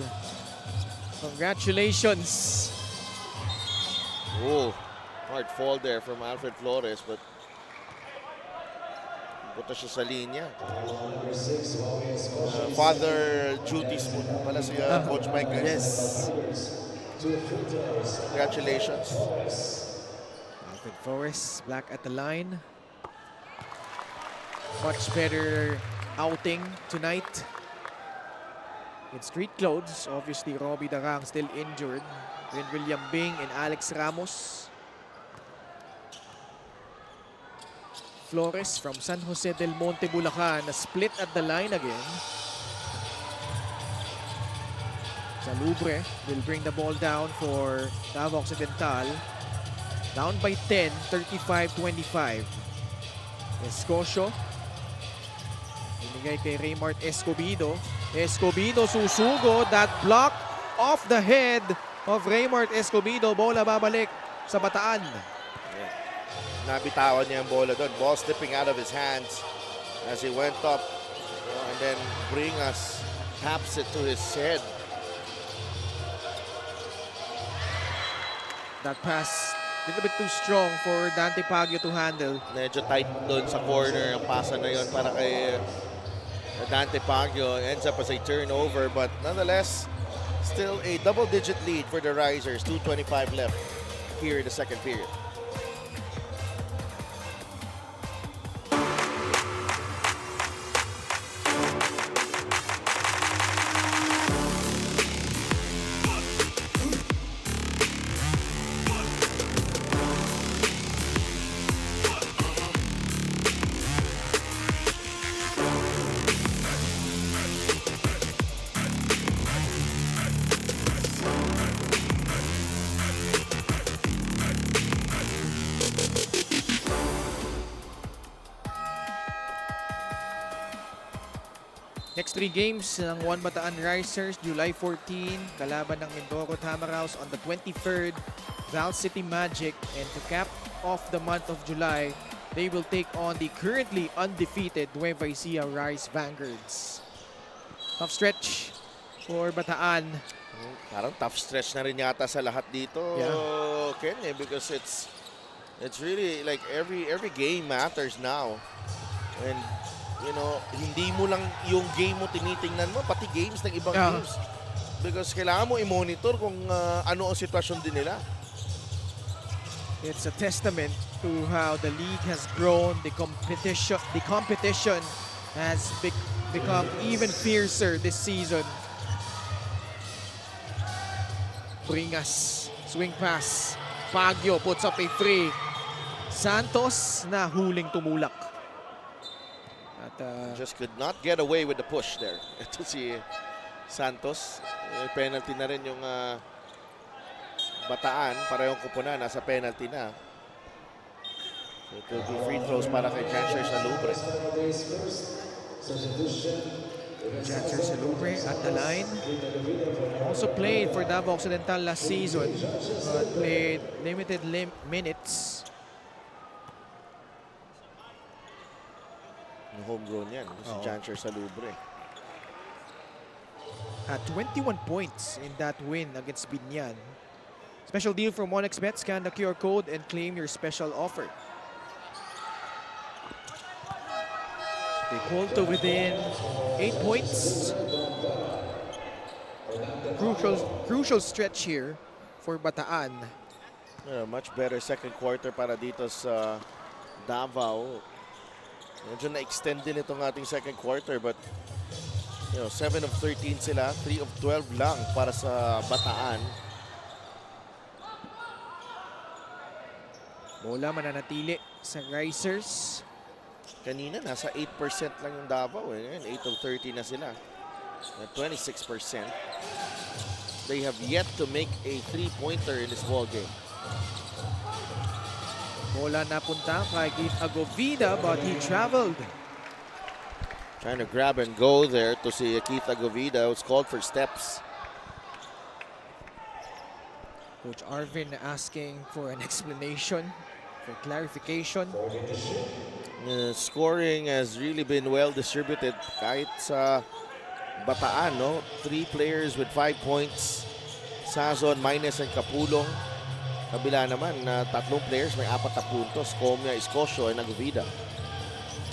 Congratulations. Oh, hard fall there from Alfred Flores, but punta siya sa linya. Father duties mo pala si Coach Mike. Yes. Congratulations. Alfred Flores back at the line. Much better outing tonight. In street clothes, obviously Robbie Darang still injured. Then William Bing and Alex Ramos. Flores from San Jose del Monte, Bulacan, split at the line again. Salubre will bring the ball down for Davao Occidental. Down by 10, 35-25. Escosio. Binigay kay Raymart Escobido. Escobido susugod. That block off the head of Raymart Escobido. Bola babalik sa Bataan. Nabitawan niya ang bola doon. Ball slipping out of his hands as he went up. And then Bringas taps it to his head. That pass, a little bit too strong for Dante Pagyo to handle. Medyo tight doon sa corner ang pasa na yon para kay Dante Pagyo. Ends up as a turnover, but nonetheless, still a double-digit lead for the Risers. 2:25 left here in the second period. Next 3 games ng One Bataan Risers, July 14, kalaban ng Mindoro Tamaraws on the 23rd, Val City Magic, and to cap off the month of July, they will take on the currently undefeated Nueva Ecija Rice Vanguards. Tough stretch for Bataan. Parang tough stretch na rin yata sa lahat dito, Ken, because it's really like every game matters now. And you know, hindi mo lang yung game mo tinitingnan mo, pati games ng ibang teams. Because kailangan mo i-monitor kung ano ang sitwasyon din nila. It's a testament to how the league has grown. The competition has become even fiercer this season. Bringas, swing pass. Baguio puts up a 3. Santos na huling tumulak. Just could not get away with the push there. Ito si Santos. Penalty na rin yung Bataan. Parehong kupunan, nasa penalty na. So it will be free throws para kay Janser Salubre. Janser Salubre at the line. Also played for Davao Occidental last season, but played limited minutes. Homegrown yan, si Janser Salubre. At 21 points in that win against Binyan. Special deal from 1xBet. Scan the QR code and claim your special offer. They pulled to within 8 points. Crucial stretch here for Bataan. Much better second quarter para dito sa Davao. Medyo na-extend din itong ating second quarter, but 7 of 13 sila, 3 of 12 lang para sa Bataan. Bola mananatili sa Risers. Kanina nasa 8% lang yung Davao. 8 of 30 na sila. At 26%. They have yet to make a 3-pointer in this ball game. Bola napunta kay Keith Agovida, but he traveled. Trying to grab and go there to see Keith Agovida. It's called for steps. Coach Arvin asking for an explanation, for clarification. Scoring has really been well distributed kahit sa Bataan, no? 3 players with 5 points. Sazon, Minus, and Kapulong. Kabila naman na 3 players may 4 na puntos. Comia, Escocio, and Agovida.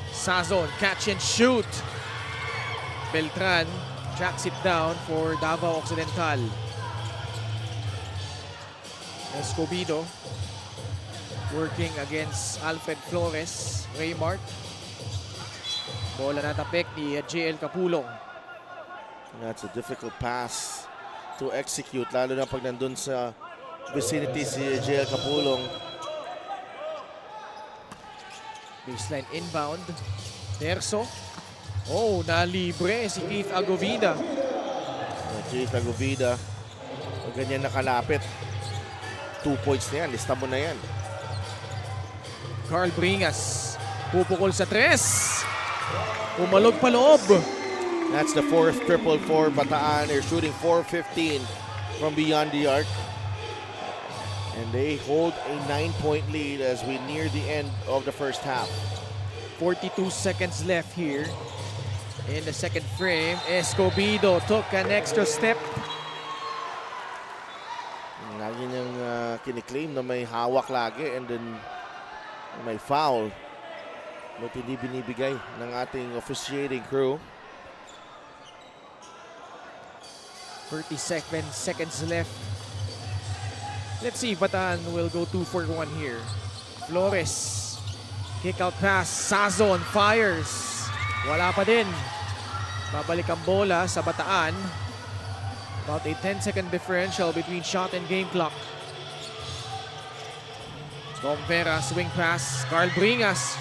Sazon, catch and shoot. Beltran tracks it down for Davao Occidental. Escobedo working against Alfred Flores. Raymart. Bola natapik ni JL Kapulong. That's a difficult pass to execute, lalo na pag nandun sa vicinity si JL Kapulong. Baseline inbound. Terso. Oh, nalibre si Keith Agovida. Keith Agovida. Pag ganyan nakalapit, 2 points na yan. Lista mo na yan. Carl Bringas. Pupukol sa 3. Pumalog pa loob. That's the 4th triple for Bataan. They're shooting 4-15 from beyond the arc. And they hold a 9-point lead as we near the end of the first half. 42 seconds left here in the second frame. Escobedo took an extra step. Lagi niyang kiniklaim na may hawak lagi and then may foul. But hindi binibigay ng ating officiating crew. 37 seconds left. Let's see if Bataan will go 2 for 1 here. Flores. Kick out pass. Sazon fires. Wala pa din. Babalik ang bola sa Bataan. About a 10-second differential between shot and game clock. Tom Vera, swing pass. Carl Bringas.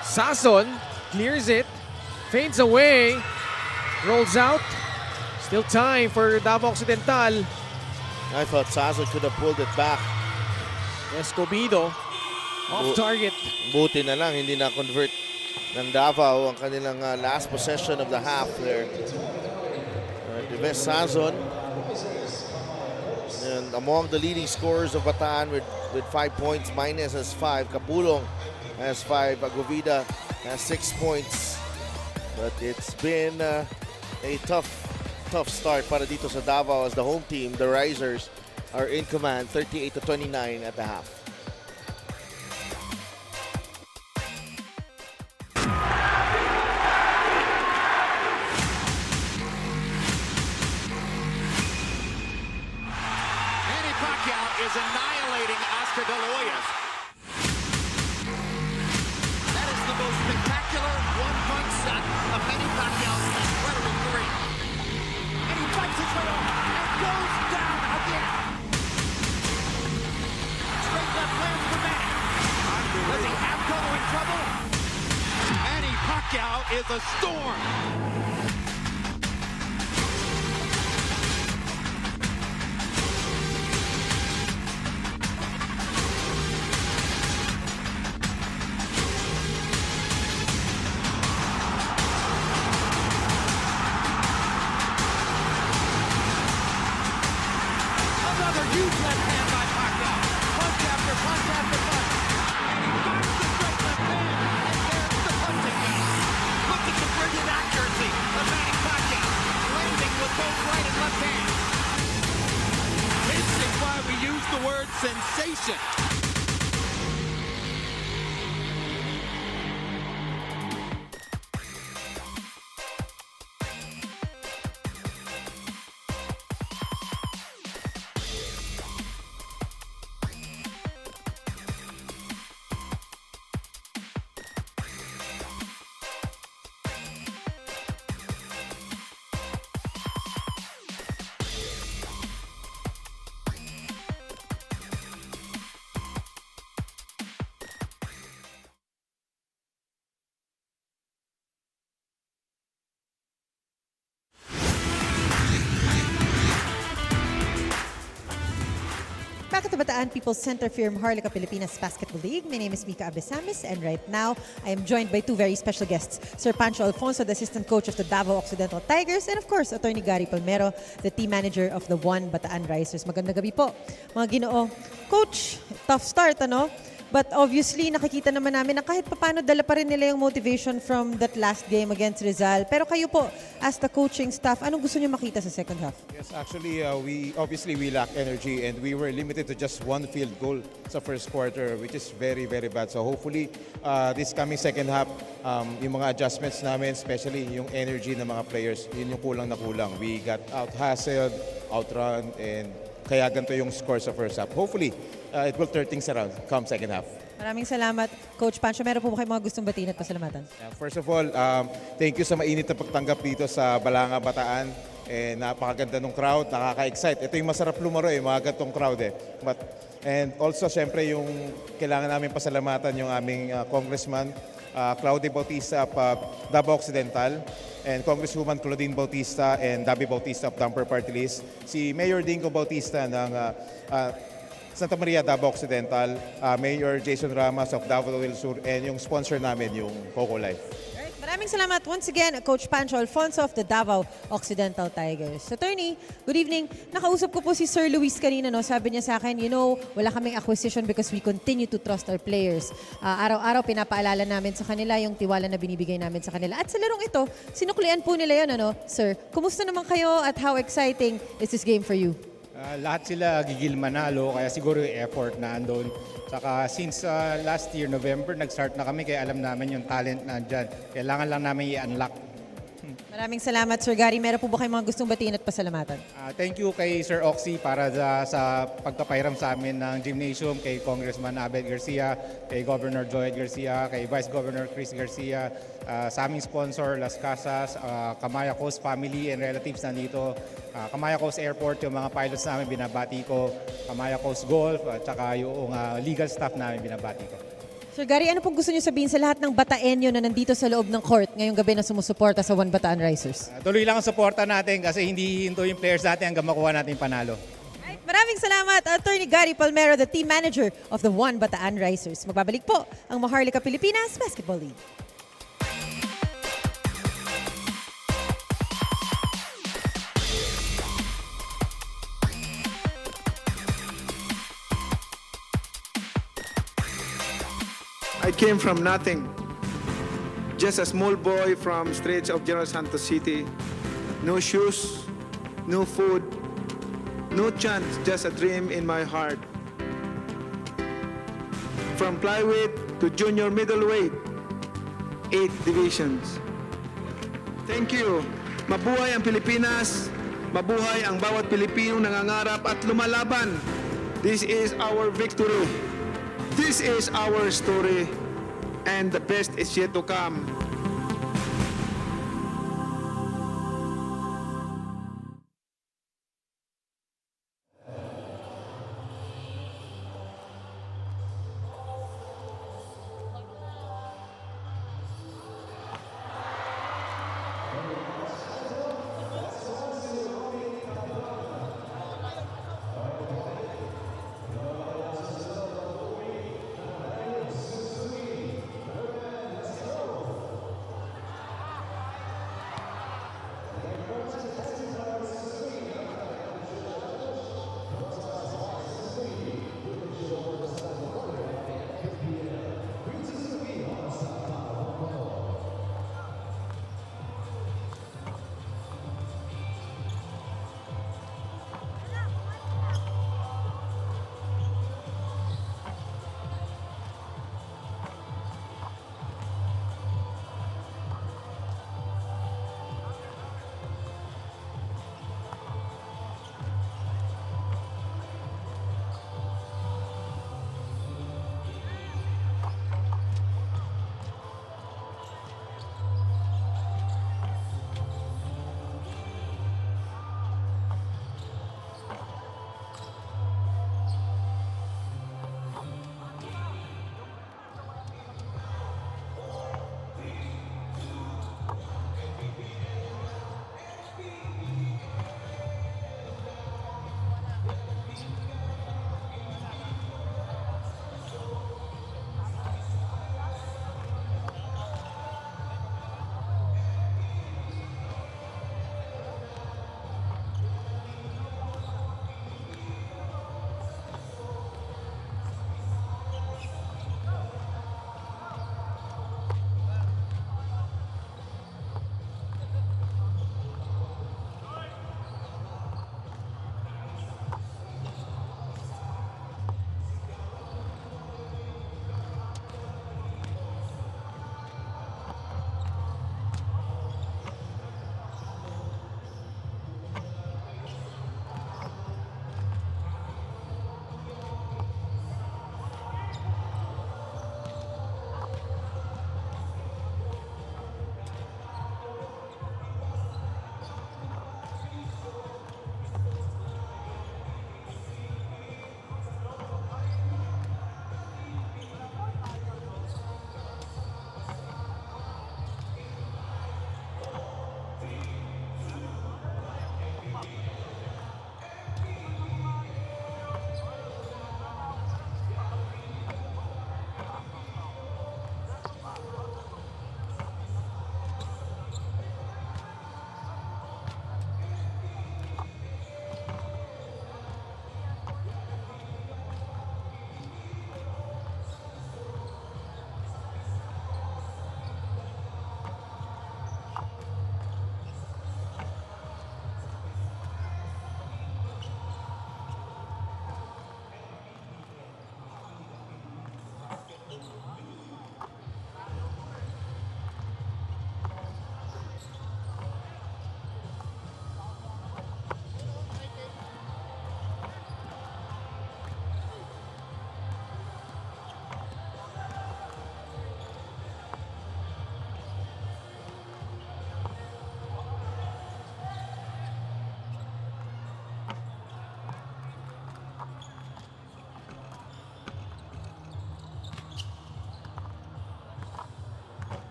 Sazon clears it. Fades away. Rolls out. Still time for Davao Occidental. I thought Sazon could have pulled it back. Escobedo off target. Buti na lang, hindi na-convert ng Davao ang kanilang last possession of the half there. Ives Sazon, and among the leading scorers of Bataan with 5 points. Maynes has 5, Kapulong has 5, Agovida has 6 points. But it's been a tough start para dito sa Davao as the home team, the Risers, are in command 38-29 at the half. Is annihilating Oscar De La Hoyas. That is the most spectacular one-punch shot of Manny Pacquiao's incredible career. And he fights his way off and goes down again. Straight left lands for Manny. Does he have Cotto in trouble? Manny Pacquiao is a storm. Huge left hand by Pacquiao. Punch after punch after punch. And he finds the straight left hand. And there's the punching down. Look at the brilliant accuracy of Manny Pacquiao. Landing with both right and left hands. This is why we use the word sensation. Back at the Bataan People's Center for Maharlika Pilipinas Basketball League. My name is Mika Abesamis, and right now I am joined by two very special guests. Sir Pancho Alfonso, the assistant coach of the Davao Occidental Tigers, and of course, Attorney Gary Palmero, the team manager of the One Bataan Risers. Magandang gabi po, mga Ginoo. Coach, tough start, ano? But obviously, nakikita naman namin na kahit paano dala pa rin nila yung motivation from that last game against Rizal. Pero kayo po, as the coaching staff, anong gusto niyo makita sa second half? Yes, actually, we lack energy and we were limited to just one field goal sa first quarter, which is very, very bad. So hopefully, this coming second half, yung mga adjustments namin, especially yung energy ng mga players, yun yung kulang na kulang. We got out-hustled, outrun, and kaya ganito yung score sa first half. Hopefully, it will turn things around come second half. Maraming salamat. Coach Pancho, meron po ba kayo mga gustong batiin at pasalamatan? First of all, thank you sa mainit na pagtanggap dito sa Balanga, Bataan. Napakaganda ng crowd, nakaka-excite. Ito yung masarap lumaro mga gantong crowd And also, syempre, yung kailangan namin pasalamatan yung aming congressman, Claudia Bautista of Davao Occidental, and Congresswoman Claudine Bautista and Davi Bautista of Damper Party List, si Mayor Dingo Bautista ng Santa Maria, Davao Occidental, Mayor Jason Ramos of Davao del Sur, and yung sponsor namin, yung Coco Life. Alright, maraming salamat once again, Coach Pancho Alfonso of the Davao Occidental Tigers. Attorney, good evening. Nakausap ko po si Sir Luis kanina, no? Sabi niya sa akin, wala kaming acquisition because we continue to trust our players. Araw-araw pinapaalala namin sa kanila yung tiwala na binibigay namin sa kanila. At sa larong ito, sinuklian po nila yun, ano? Sir, kumusta naman kayo at how exciting is this game for you? Lahat sila gigil manalo, kaya siguro yung effort na andun. Saka since last year, November, nag-start na kami kaya alam namin yung talent na andyan. Kailangan lang namin i-unlock. Maraming salamat, Sir Gary. Meron po ba kayong mga gustong batiin at pasalamatan? Thank you kay Sir Occ para sa pagpapairam sa amin ng gymnasium, kay Congressman Abed Garcia, kay Governor Joed Garcia, kay Vice Governor Chris Garcia, sa aming sponsor, Las Casas, Kamaya Coast family and relatives nandito, Kamaya Coast Airport, yung mga pilots namin binabati ko, Kamaya Coast Golf, at saka yung legal staff namin binabati ko. Sir Gary, ano pong gusto niyo sabihin sa lahat ng Bataenyo na nandito sa loob ng court ngayong gabi na sumusuporta sa One Bataan Risers? Tuloy lang ang suporta natin kasi hindi hinto yung players natin hanggang makuha natin panalo. Right, maraming salamat, Attorney Gary Palmero, the team manager of the One Bataan Risers. Magbabalik po ang Maharlika Pilipinas Basketball League. I came from nothing. Just a small boy from streets of General Santos City. No shoes, no food, no chance, just a dream in my heart. From flyweight to junior middleweight, 8 divisions. Thank you. Mabuhay ang Pilipinas. Mabuhay ang bawat Pilipinong nangangarap at lumalaban. This is our victory. This is our story. And the best is yet to come.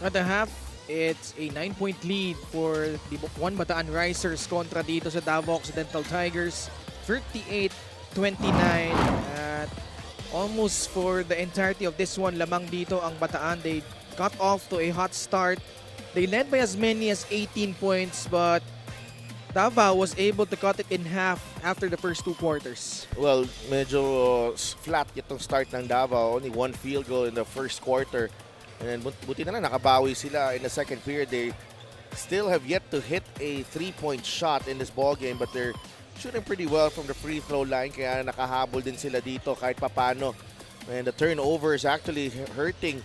At the half, it's a 9-point lead for the One Bataan Risers kontra dito sa Davao Occidental Tigers. 38-29 at almost for the entirety of this one, lamang dito ang Bataan. They got off to a hot start. They led by as many as 18 points, but Davao was able to cut it in half after the first 2 quarters. Well, medyo flat itong start ng Davao. Only 1 field goal in the first quarter. And buti na lang, nakabawi sila in the second period. They still have yet to hit a 3-point shot in this ball game, but they're shooting pretty well from the free throw line. Kaya nakahabol din sila dito kahit papano. And the turnover is actually hurting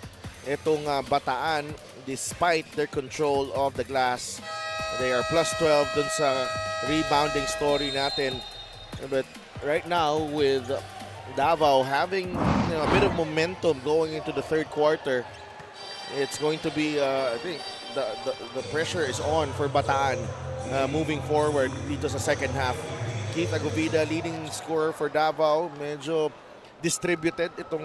itong Bataan despite their control of the glass. They are plus 12 dun sa rebounding story natin. But right now with Davao having a bit of momentum going into the third quarter, it's going to be, I think, the pressure is on for Bataan moving forward dito sa second half. Keith Agovida, leading scorer for Davao. Medyo distributed itong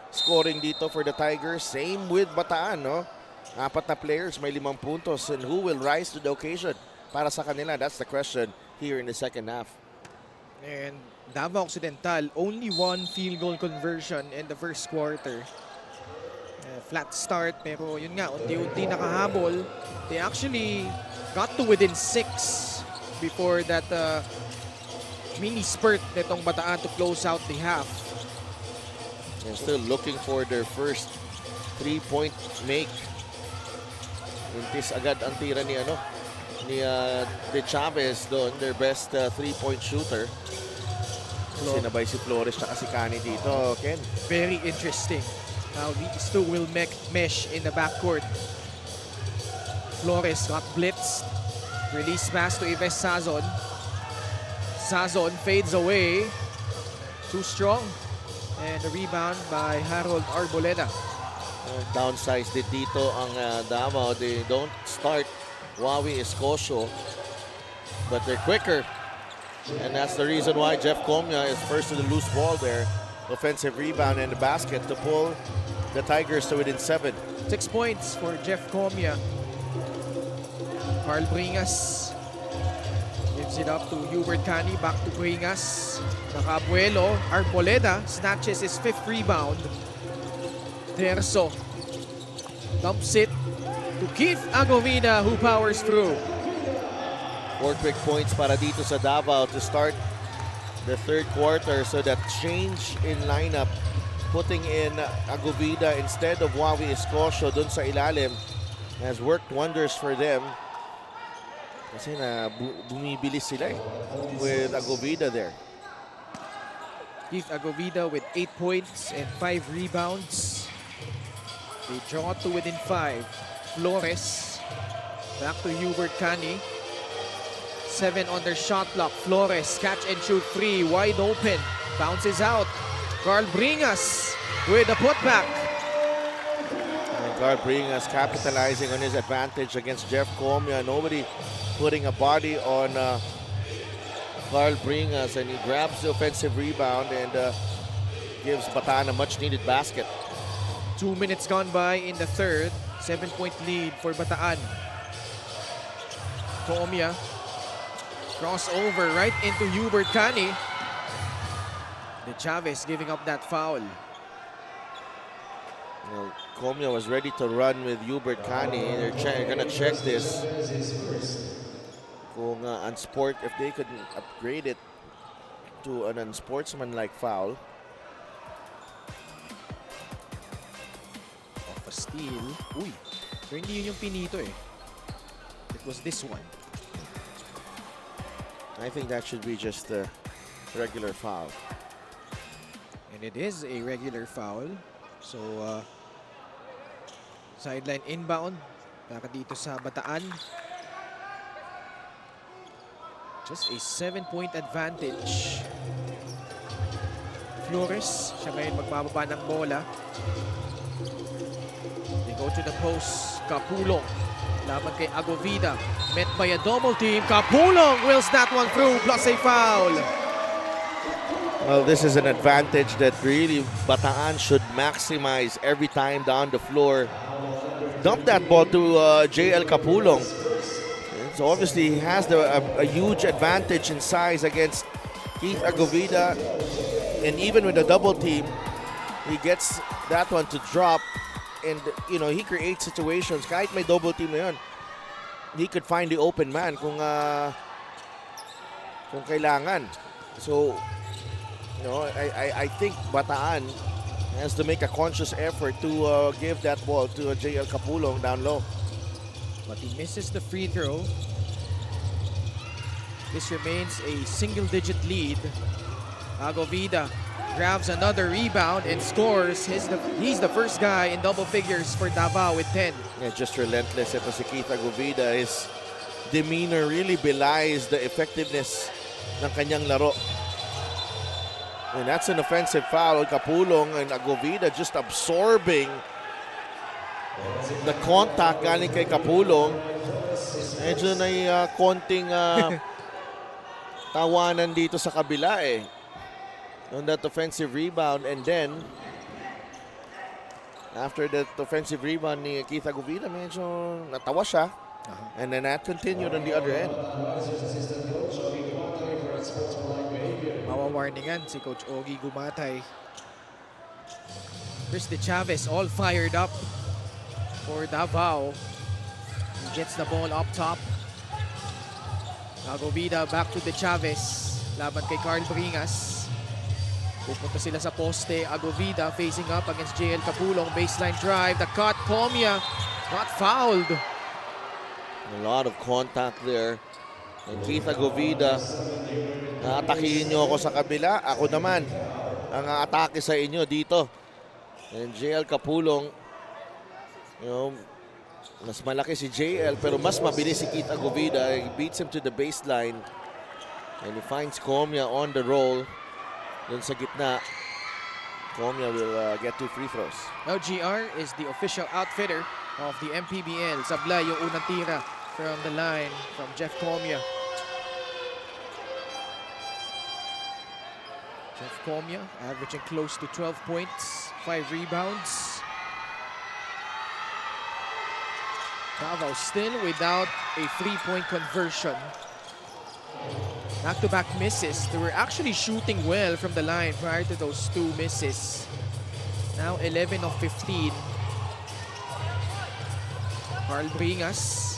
scoring dito for the Tigers. Same with Bataan, no? 4 na players, may 5 puntos. And who will rise to the occasion para sa kanila? That's the question here in the second half. And Davao Occidental, only 1 field goal conversion in the first quarter. Flat start, pero yun nga, unti-unti nakahabol. They actually got to within 6 before that mini spurt nitong Bataan to close out the half. And still looking for their first 3-point make. Intis agad ang tira ni De Chavez doon, their best 3-point shooter. Sinabay si Flores at si Cani dito, Ken. Very interesting how these two will mesh in the backcourt. Flores got blitzed. Release pass to Ives Sazon. Sazon fades away. Too strong. And the rebound by Harold Arboleda. Downsize din dito ang Davao. They don't start Wawi Escocio, but they're quicker. And that's the reason why Jeff Comia is first to the loose ball there. Offensive rebound and the basket to pull the Tigers to within 7. 6 points for Jeff Comia. Carl Bringas gives it up to Hubert Cani. Back to Bringas. Nakabuelo. Arboleda snatches his 5th rebound. Terzo dumps it to Keith Agovida, who powers through. 4 quick points para dito sa Davao to start the third quarter. So that change in lineup, putting in Agovida instead of Wawi Escocio dun sa ilalim, has worked wonders for them. Kasi bumibilis sila with Agovida there. Keith Agovida with 8 points and 5 rebounds. They draw to within 5. Flores back to Hubert Cani. 7 on their shot clock. Flores catch and shoot 3, wide open. Bounces out. Carl Bringas with a putback. And Carl Bringas capitalizing on his advantage against Jeff Comia. Nobody putting a body on Carl Bringas, and he grabs the offensive rebound and gives Bataan a much-needed basket. 2 minutes gone by in the third. 7-point lead for Bataan. Comia. Crossover right into Hubert Cani. De Chavez giving up that foul. Well, Comia was ready to run with Hubert Cani. They're gonna check this. Kung if they could upgrade it to an unsportsmanlike foul. Off a steal. Uy, pero hindi yun yung pinito eh. It was this one. I think that should be just a regular foul. And it is a regular foul. So, sideline inbound. Para dito sa Bataan. Just a 7-point advantage. Flores, siya ngayon magbababa ng bola. They go to the post. Capulong. Laban kay Agovida. Met by a double team. Capulong wills that one through. Plus a foul. Well, this is an advantage that really Bataan should maximize every time down the floor. dumped that ball to JL Capulong. And so obviously he has a huge advantage in size against Keith Agovida. And even with the double team, he gets that one to drop. And, you know, he creates situations. Kahit may double team na yun, he could find the open man kung kailangan. So, you know, I think Bataan has to make a conscious effort to give that ball to JL Capulong down low. But he misses the free throw. This remains a single-digit lead. Agovida grabs another rebound and scores. He's the first guy in double figures for Davao with 10. Yeah, just relentless. Ito si Keith Agovida. His demeanor really belies the effectiveness ng kanyang laro. And that's an offensive foul. Capulong and Agovida just absorbing the contact galing kay Capulong. Medyo na konting tawanan dito sa kabila eh. On that offensive rebound, and then after that offensive rebound ni Keith Agovida, medyo natawa siya. And then that continued on the other end. Mawawarningan si Coach Ogie Gumatay. Chris De Chavez all fired up for Davao. He gets the ball up top. Agovida back to De Chavez. Laban kay Carl Bringas. Pupunta sila sa poste. Agovida facing up against JL Capulong. Baseline drive. The cut. Comia got fouled. A lot of contact there. And Keith Agovida, atakihin nyo ako sa kabila. Ako naman ang atake sa inyo dito. And JL Capulong, you know, mas malaki si JL pero mas mabilis si Keith Agovida. He beats him to the baseline. And he finds Comia on the roll. Dun sa gitna, Comia will get 2 free throws. Now GR is the official outfitter of the MPBL. Sablay yung unang tira from the line from Jeff Comia. Jeff Comia averaging close to 12 points, 5 rebounds. Davao still without a 3-point conversion. Back-to-back misses. They were actually shooting well from the line prior to those 2 misses. Now 11 of 15. Carl Bringas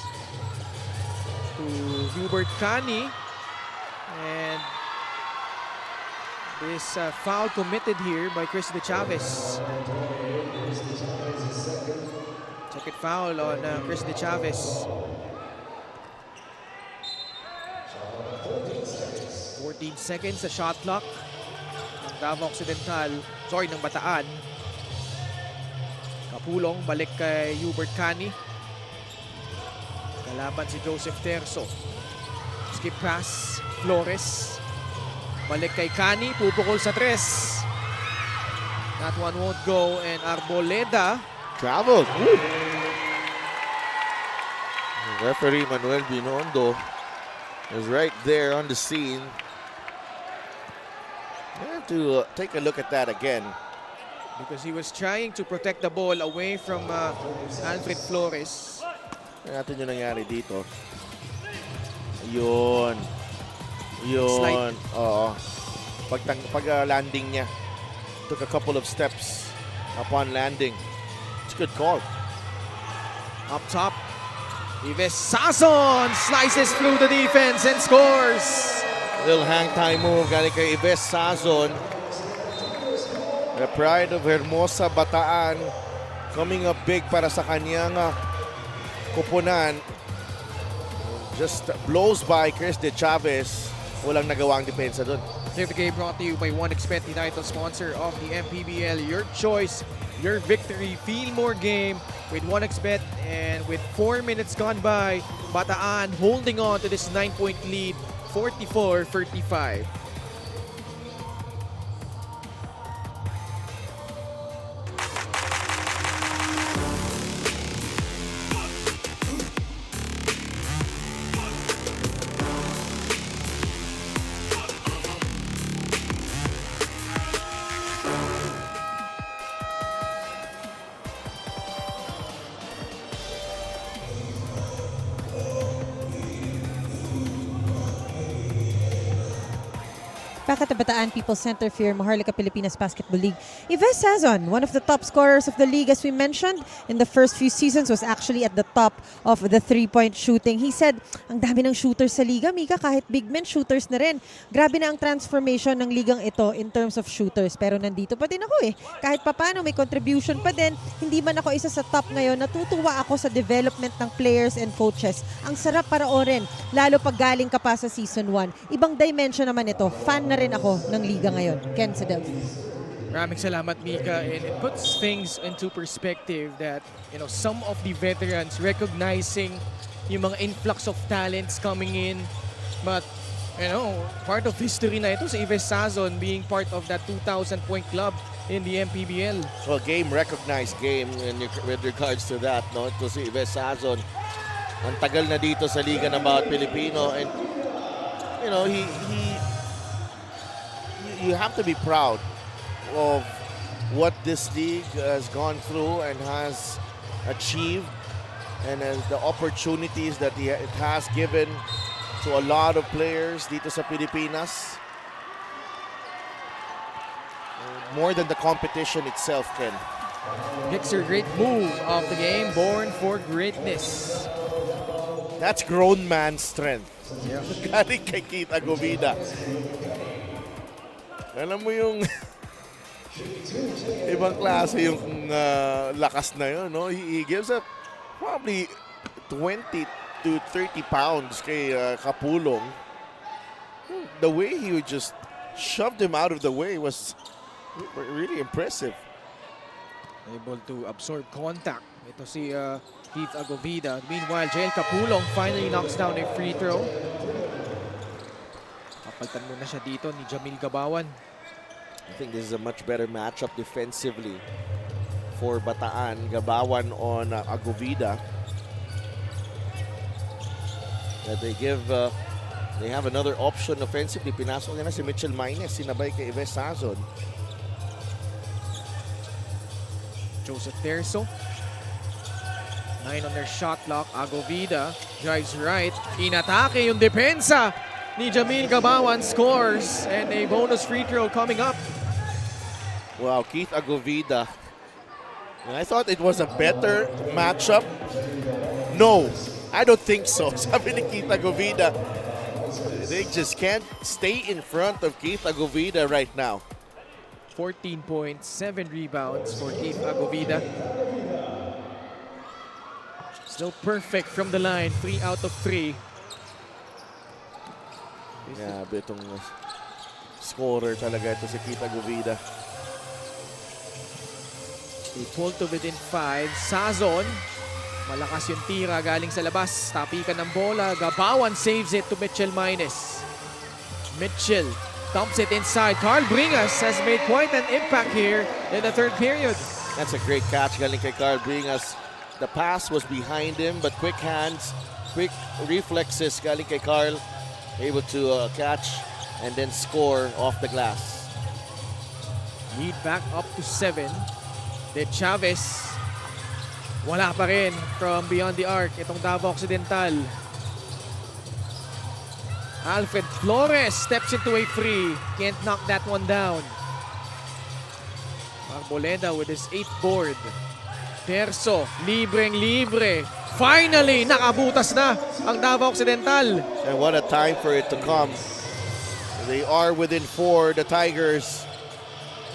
to Hubert Cani. And this foul committed here by Chris De Chavez. Second foul on Chris De Chavez. 14 seconds sa shot clock ng Davao Occidental, ng Bataan. Capulong balik kay Hubert Cani. Kalaban si Joseph Terzo. Skip pass, Flores. Balik kay Cani, pupukol sa 3. That one won't go, and Arboleda Traveled. Referee Manuel Binondo is right there on the scene. You have to take a look at that again. because he was trying to protect the ball away from Alfred Flores. Tingnan natin yung nangyari dito. Yun. Slide. Oo. Pag landing niya, took a couple of steps upon landing. It's a good call. Up top, Ives Sazon slices through the defense and scores. Little hang time move galing kay Ives Sazon. The pride of Hermosa Bataan coming up big para sa kanyang kupunan. Just blows by Chris De Chavez. Walang nagawang depensa doon. Here the game brought to you by 1xBet, the title sponsor of the MPBL. Your choice, your victory. Feel more game with 1xBet, and with 4 minutes gone by, Bataan holding on to this 9-point lead, 44-35. back at the Bataan People's Center for Maharlika Pilipinas Basketball League. Yves Sazon, one of the top scorers of the league, as we mentioned, in the first few seasons, was actually at the top of the three-point shooting. He said, ang dami ng shooters sa liga, Mika, kahit big men, shooters na rin. Grabe na ang transformation ng ligang ito in terms of shooters. Pero nandito pa din ako eh. Kahit papano, may contribution pa din. Hindi man ako isa sa top ngayon, natutuwa ako sa development ng players and coaches. Ang sarap panoorin, lalo pag galing ka pa sa Season 1. Ibang dimension naman ito. Fan na rin ako ng liga ngayon. Ken Sedel. Maraming salamat, Mika. And it puts things into perspective that, some of the veterans recognizing yung mga influx of talents coming in. But, part of history na ito sa Yves Sazon being part of that 2,000-point club in the MPBL. Well, recognized game with regards to that, no? Ito si Yves Sazon. Ang tagal na dito sa Liga ng Bawat Pilipino, and you have to be proud of what this league has gone through and has achieved, and as the opportunities that it has given to a lot of players dito sa Pilipinas. More than the competition itself, Ken. Picks a great move of the game, born for greatness. That's grown man strength. Yeah. Galing kay Keith Agovida. Alam mo yung ibang klase yung lakas na yun, no? He gives up probably 20 to 30 pounds kay Kapulong. The way he just shoved him out of the way was really impressive. Able to absorb contact. Ito si Keith Agovida. Meanwhile, Jael Kapulong finally knocks down a free throw. Kapaltan muna siya dito ni Jamil Gabawan. I think this is a much better matchup defensively for Bataan. Gabawan on Agovida. That they have another option offensively. Pinasok na si Mitchell Maines, sinabay kay Yves Sazon. Joseph Terzo. 9 on their shot clock. Agovida drives right. Inatake yung depensa ni Jamil Gabawan, scores, and a bonus free throw coming up. Wow, Keith Agovida. I thought it was a better matchup. No, I don't think so. Sabi ni Keith Agovida, they just can't stay in front of Keith Agovida right now. 14 points, 7 rebounds for Keith Agovida. Still perfect from the line, 3 out of 3. Yeah, itong scorer talaga ito si Keith Agovida. They pulled to within 5. Sazon, malakas yung tira galing sa labas. Tapikan ng bola, Gabawan saves it to Mitchell Maines. Mitchell dumps it inside. Carl Bringas has made quite an impact here in the third period. That's a great catch galing kay Carl Bringas. The pass was behind him, but quick hands, quick reflexes galing kay Carl. Able to catch and then score off the glass. Lead back up to 7. De Chavez, wala pa rin from beyond the arc. Itong Davao Occidental. Alfred Flores steps into a free. Can't knock that one down. Arboleda with his 8th board. Terzo, libreng-libre. Finally, nakabutas na ang Davao Occidental. And what a time for it to come. They are within 4, the Tigers.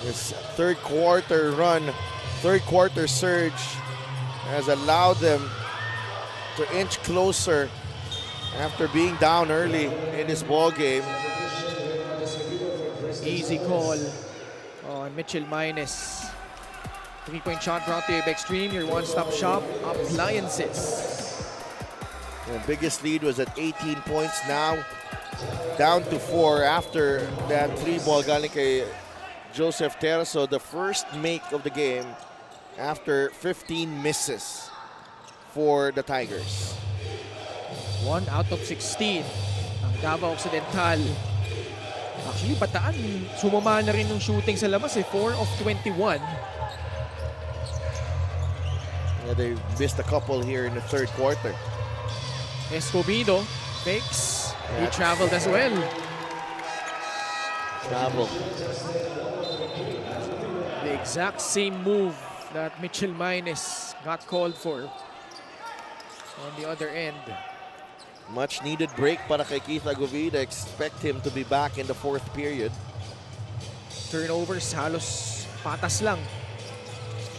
This third quarter run, third quarter surge has allowed them to inch closer after being down early in this ball game. Easy call on Mitchell Maines. 3-point shot brought to you by Extreme, your one-stop shop, appliances. The biggest lead was at 18 points, now down to 4 after that 3-ball galing kay Joseph Terzo, the first make of the game after 15 misses for the Tigers. 1 out of 16 ang Davao Occidental. Actually, Bataan, sumama na rin ng shooting sa labas 4 of 21. Yeah, they missed a couple here in the third quarter. Escobedo fakes. He traveled as well. Bravo. The exact same move that Mitchell Mines got called for on the other end. Much needed break para kay Keith Agovida. Expect him to be back in the fourth period. Turnovers halos patas lang.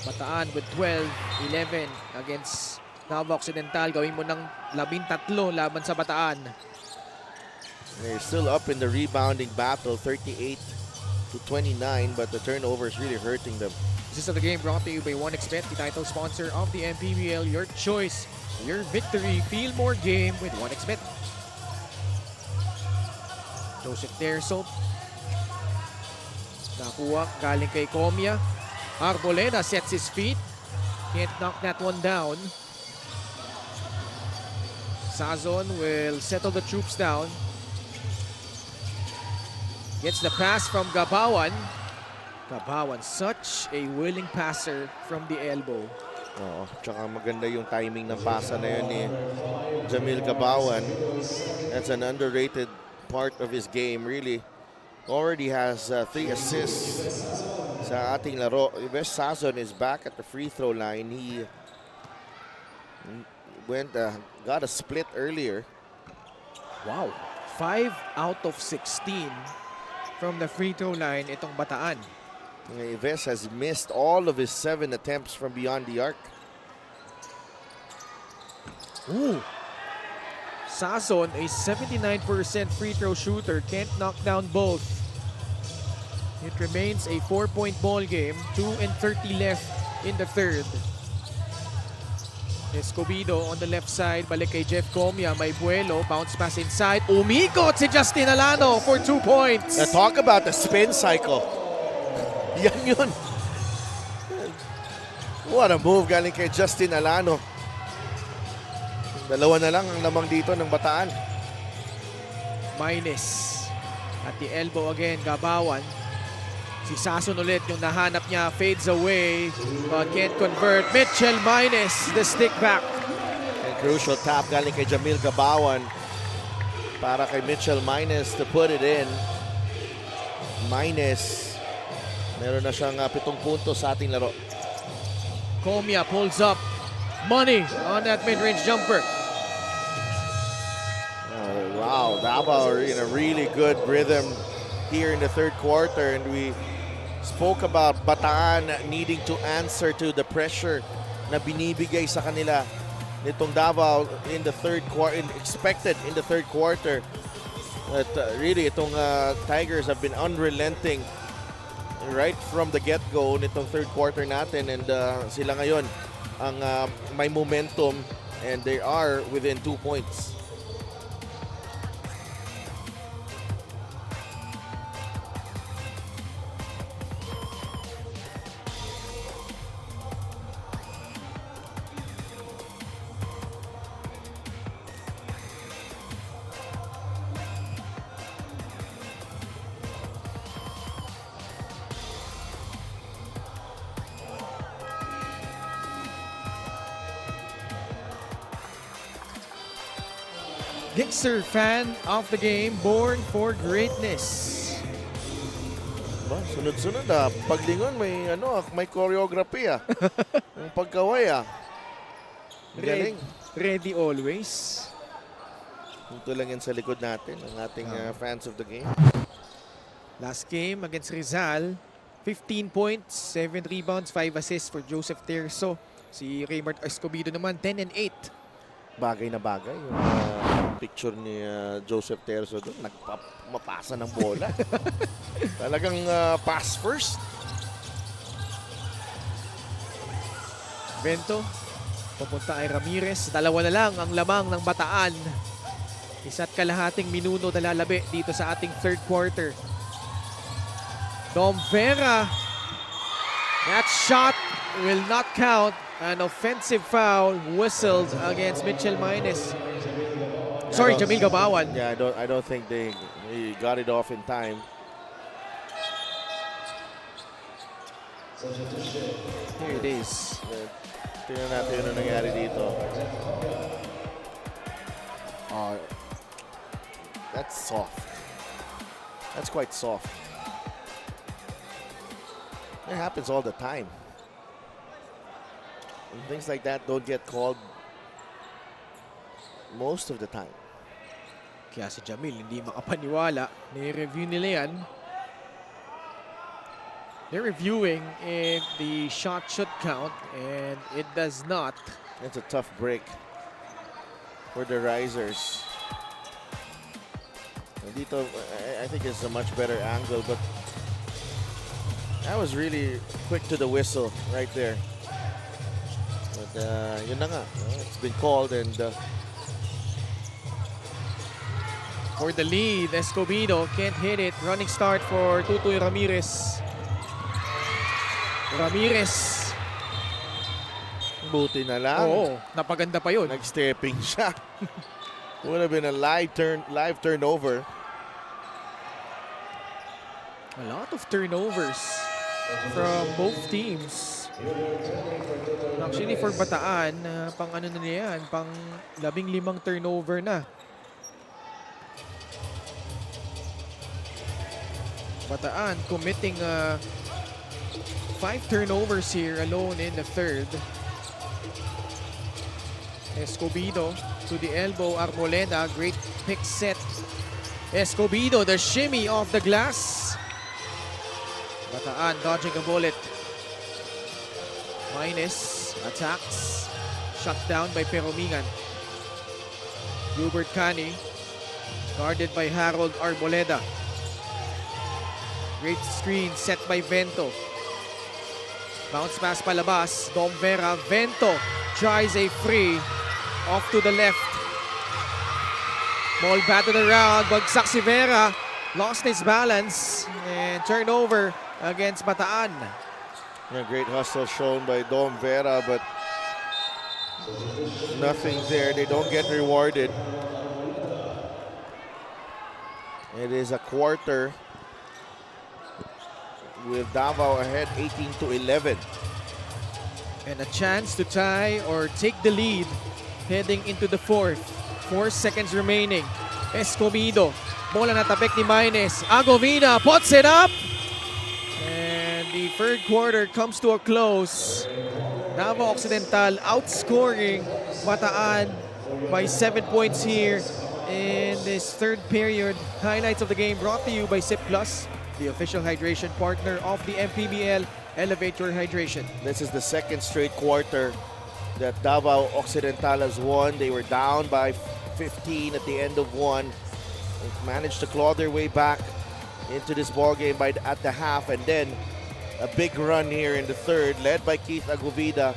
Bataan with 12, 11 against Davao Occidental. Gawin mo ng 13 laban sa Bataan. They're still up in the rebounding battle, 38 to 29, but the turnover is really hurting them. This is the game brought to you by 1xBet, the title sponsor of the MPBL. Your choice, your victory. Feel more game with 1xBet. Joseph Terso. Nakuha galing kay Comia. Arboleda sets his feet. Can't knock that one down. Sazon will settle the troops down. Gets the pass from Gabawan. Gabawan, such a willing passer from the elbow. Oo, tsaka maganda yung timing ng pasa na yun ni Jamil Gabawan. That's an underrated part of his game, really. Already has 3 assists sa ating laro. Ives Sazon is back at the free throw line. He got a split earlier. Wow, 5 out of 16 from the free throw line itong Bataan. Ives has missed all of his 7 attempts from beyond the arc. Ooh. Sazon, a 79% free throw shooter, can't knock down both. It remains a 4-point ball game, 2:30 left in the third. Escobedo on the left side, balik kay Jeff Comia, may buwelo, bounce pass inside, umikot si Justin Alano for 2 points. Now talk about the spin cycle. Yan yun. What a move galing kay Justin Alano. Dalawa na lang ang lamang dito ng Bataan. Minus. At the elbow again, Gabawan. Si Sazon ulit yung nahanap niya, fades away, but can't convert. Mitchell Mines, the stick back. And crucial tap galing kay Jamil Gabawan para kay Mitchell Mines to put it in. Mines, meron na siyang 7 puntos sa ating laro. Comia pulls up. Money on that mid-range jumper. Wow, Davao are in a really good rhythm here in the third quarter, and we spoke about Bataan needing to answer to the pressure na binibigay sa kanila nitong Davao in the third quarter, expected in the third quarter. But really, itong Tigers have been unrelenting right from the get-go nitong third quarter natin, and sila ngayon ang may momentum, and they are within 2 points. Gixer fan of the game, born for greatness. Ba, sunod-sunod Paglingon may choreography Yung pagkaway Galing. Ready always. Ito lang yan sa likod natin, ang ating fans of the game. Last game against Rizal, 15 points, 7 rebounds, 5 assists for Joseph Terso. Si Raymart Escobedo naman, 10 and 8. Bagay na bagay yung picture ni Joseph Terso doon. Nagmapasa ng bola. Talagang pass first. Vento, papunta ay Ramirez. Dalawa na lang ang lamang ng Bataan. 1.5 minuto na lalabi dito sa ating third quarter. Dom Vera. That shot will not count. An offensive foul whistled against Mitchell Mines. Sorry, Jamil Gabawan. Yeah, I don't think they got it off in time. Here it is. Tingnan natin ano nangyari dito. That's soft. That's quite soft. It happens all the time. And things like that don't get called most of the time. Kaya si Jamil hindi makapaniwala. Ni-review nila yan. They're reviewing if the shot should count, and it does not. It's a tough break for the Risers. And dito, I think it's a much better angle, but I was really quick to the whistle right there. But yun na nga, it's been called, and For the lead, Escobedo can't hit it. Running start for Tutoy Ramirez. Ramirez. buti na lang. Oo, napaganda pa yun. Nag-stepping siya. Would have been a live turnover. A lot of turnovers from both teams. Actually, for Bataan, pang ano na yan, pang 15 turnover na. Bataan committing 5 turnovers here alone in the third. Escobedo to the elbow, Arboleda, great pick set. Escobedo, the shimmy off the glass. Bataan dodging a bullet. Minus attacks. Shut down by Peromingan. Hubert Cani guarded by Harold Arboleda. Great screen set by Vento. Bounce pass palabas. Dom Vera. Vento tries a free. Off to the left. Ball batted around. Bagsak si Vera. Lost his balance. And turnover against Bataan. Yeah, great hustle shown by Dom Vera, but nothing there. They don't get rewarded. It is a quarter with Davao ahead 18-11. And a chance to tie or take the lead heading into the fourth. 4 seconds remaining. Escobedo. Bola na tapik ni Maines. Agovina puts it up. And the third quarter comes to a close. Davao Occidental outscoring Bataan by 7 points here in this third period. Highlights of the game brought to you by Sip Plus, the official hydration partner of the MPBL. Elevate your hydration. This is the second straight quarter that Davao Occidental has won. They were down by 15 at the end of one. They've managed to claw their way back into this ball game at the half, and then a big run here in the third, led by Keith Agovida.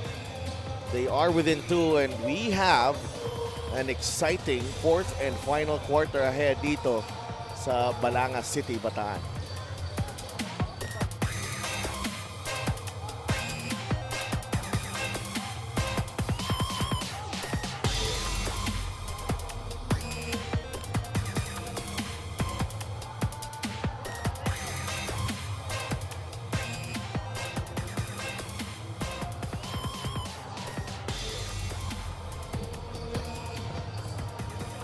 They are within 2, and we have an exciting fourth and final quarter ahead dito sa Balanga City, Bataan.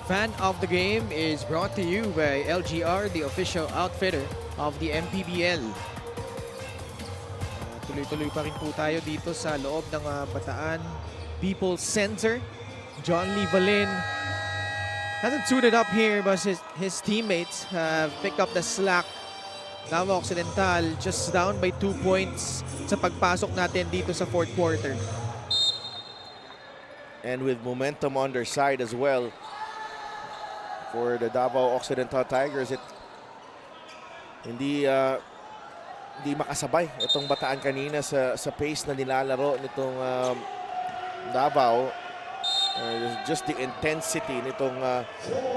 Fan of the Game is brought to you by LGR, the official outfitter of the MPBL. Tuloy-tuloy pa rin po tayo dito sa loob ng Bataan People's Center. John Lee Valin hasn't suited up here, but his teammates have picked up the slack. Davao Occidental just down by 2 points sa pagpasok natin dito sa fourth quarter. And with momentum on their side as well, for the Davao Occidental Tigers, hindi makasabay itong Bataan kanina sa pace na nilalaro nitong Davao. Just the intensity nitong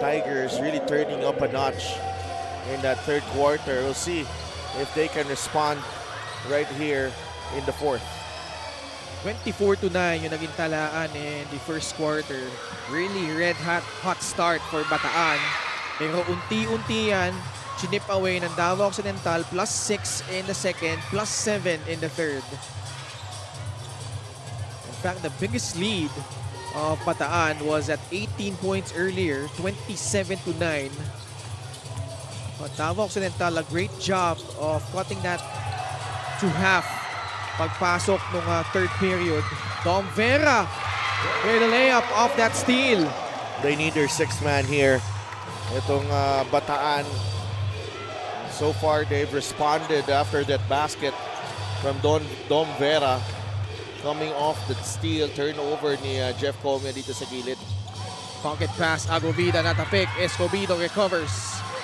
Tigers really turning up a notch in that third quarter. We'll see if they can respond right here in the fourth. 24-9 yung naging talaan in the first quarter. Really red hot start for Bataan. Pero unti-unti yan, chinip away ng Davao Occidental, +6 in the second, +7 in the third. In fact, the biggest lead of Bataan was at 18 points earlier, 27-9. But Davao Occidental, a great job of cutting that to half. pagpasok nung third period. Dom Vera with a layup off that steal. They need their sixth man here. Itong Bataan. So far, they've responded after that basket from Dom Vera. Coming off the steal, turnover ni Jeff Comia dito sa gilid. Pocket pass, Agovida natapik. Escobedo recovers.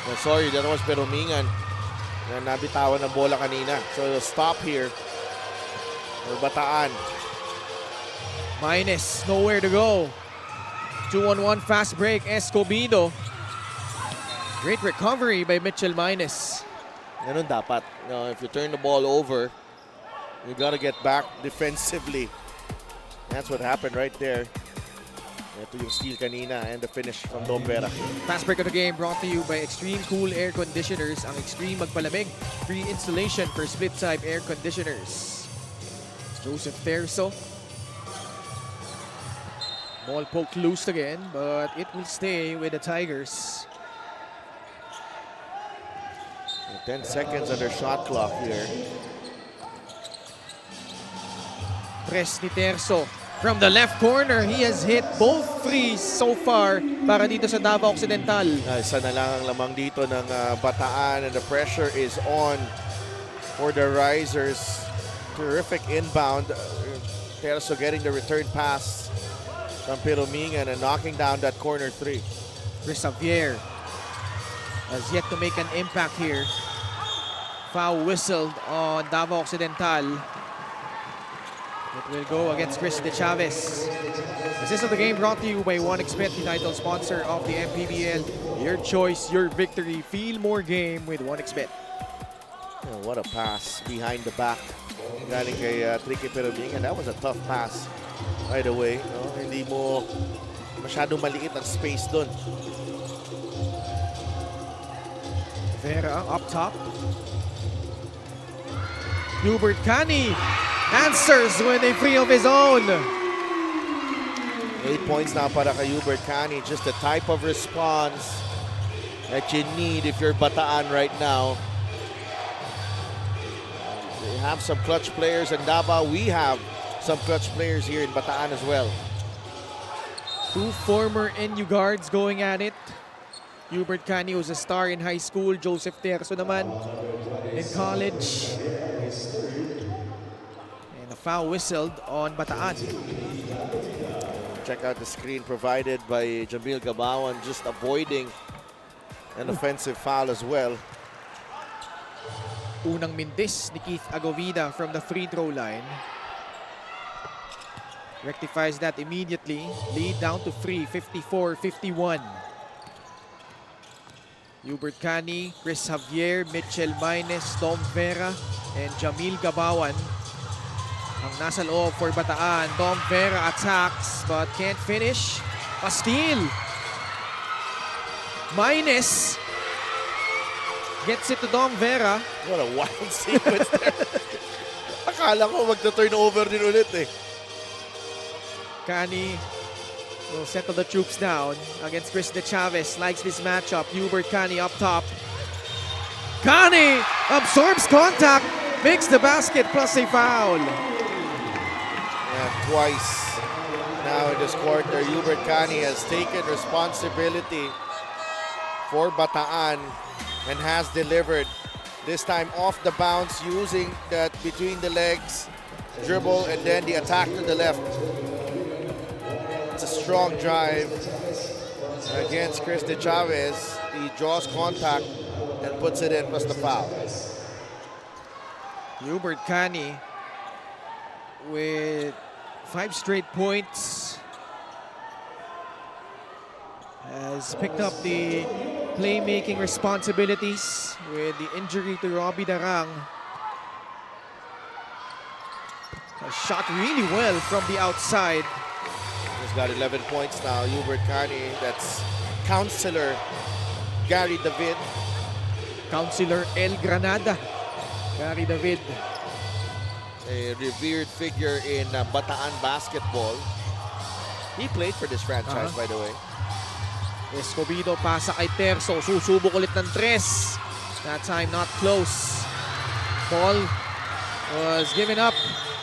Oh, sorry, that was Perumingan na nabitawan ng bola kanina. So stop here for Bataan. Minus, nowhere to go. 2-on-1 fast break, Escobedo. Great recovery by Mitchell Minus. Ganun dapat. If you turn the ball over, you gotta get back defensively. That's what happened right there. Ito yung steal kanina and the finish from Dom Vera. Fast break of the game brought to you by Extreme Cool Air Conditioners. Ang Extreme magpalamig. Free installation for split-type air conditioners. Joseph Terzo. Ball poked loose again, but it will stay with the Tigers. 10 seconds on their shot clock here. Press ni Terzo. From the left corner, he has hit both threes so far para dito sa Davao Occidental. Isa na lang ang lamang dito ng Bataan and the pressure is on for the Risers. Terrific inbound. Terzo getting the return pass from Perumingan and knocking down that corner three. Chris Xavier has yet to make an impact here. Foul whistled on Davao Occidental. It will go against Chris De Chavez. Assist of the game brought to you by 1xBet, the title sponsor of the MPBL. Your choice, your victory. Feel more game with 1xBet. Oh, what a pass behind the back. Galing kay Tricky Perumingan. That was a tough pass right away. No? Hindi mo masyadong maliit ang space dun. Vera up top. Hubert Cani answers with a free of his own. 8 points now para kay Hubert Cani. Just the type of response that you need if you're Bataan right now. They have some clutch players in Davao. We have some clutch players here in Bataan as well. Two former NU guards going at it. Hubert Cani was a star in high school. Joseph Terzo naman in college. And a foul whistled on Bataan. Check out the screen provided by Jamil Gabawan, just avoiding an offensive foul as well. Unang mintis ni Keith Agovida from the free throw line. Rectifies that immediately. Lead down to 3, 54-51. Hubert Cani, Chris Xavier, Mitchell Minus, Dom Vera, and Jamil Gabawan ang nasa loob for Bataan. Dom Vera attacks but can't finish. A steal. Minus gets it to Dom Vera. What a wild sequence there. Akala ko magta-turnover din ulit eh. Cani will settle the troops down against Chris De Chavez. Likes this matchup. Hubert Cani up top. Cani absorbs contact, makes the basket plus a foul. And twice now in this quarter, Hubert Cani has taken responsibility for Bataan and has delivered. This time off the bounce, using that between the legs dribble and then the attack to the left. It's a strong drive against Chris De Chavez. He draws contact and puts it in plus the foul. Hubert Cani with 5 straight points has picked up the playmaking responsibilities with the injury to Robbie Darang. Has shot really well from the outside. He's got 11 points now, Hubert Cani. That's Counselor Gary David. Counselor El Granada, Gary David. A revered figure in Bataan basketball. He played for this franchise, by the way. Escobedo pasa kay Terzo. Susubok ulit ng 3. That time not close. Ball was given up.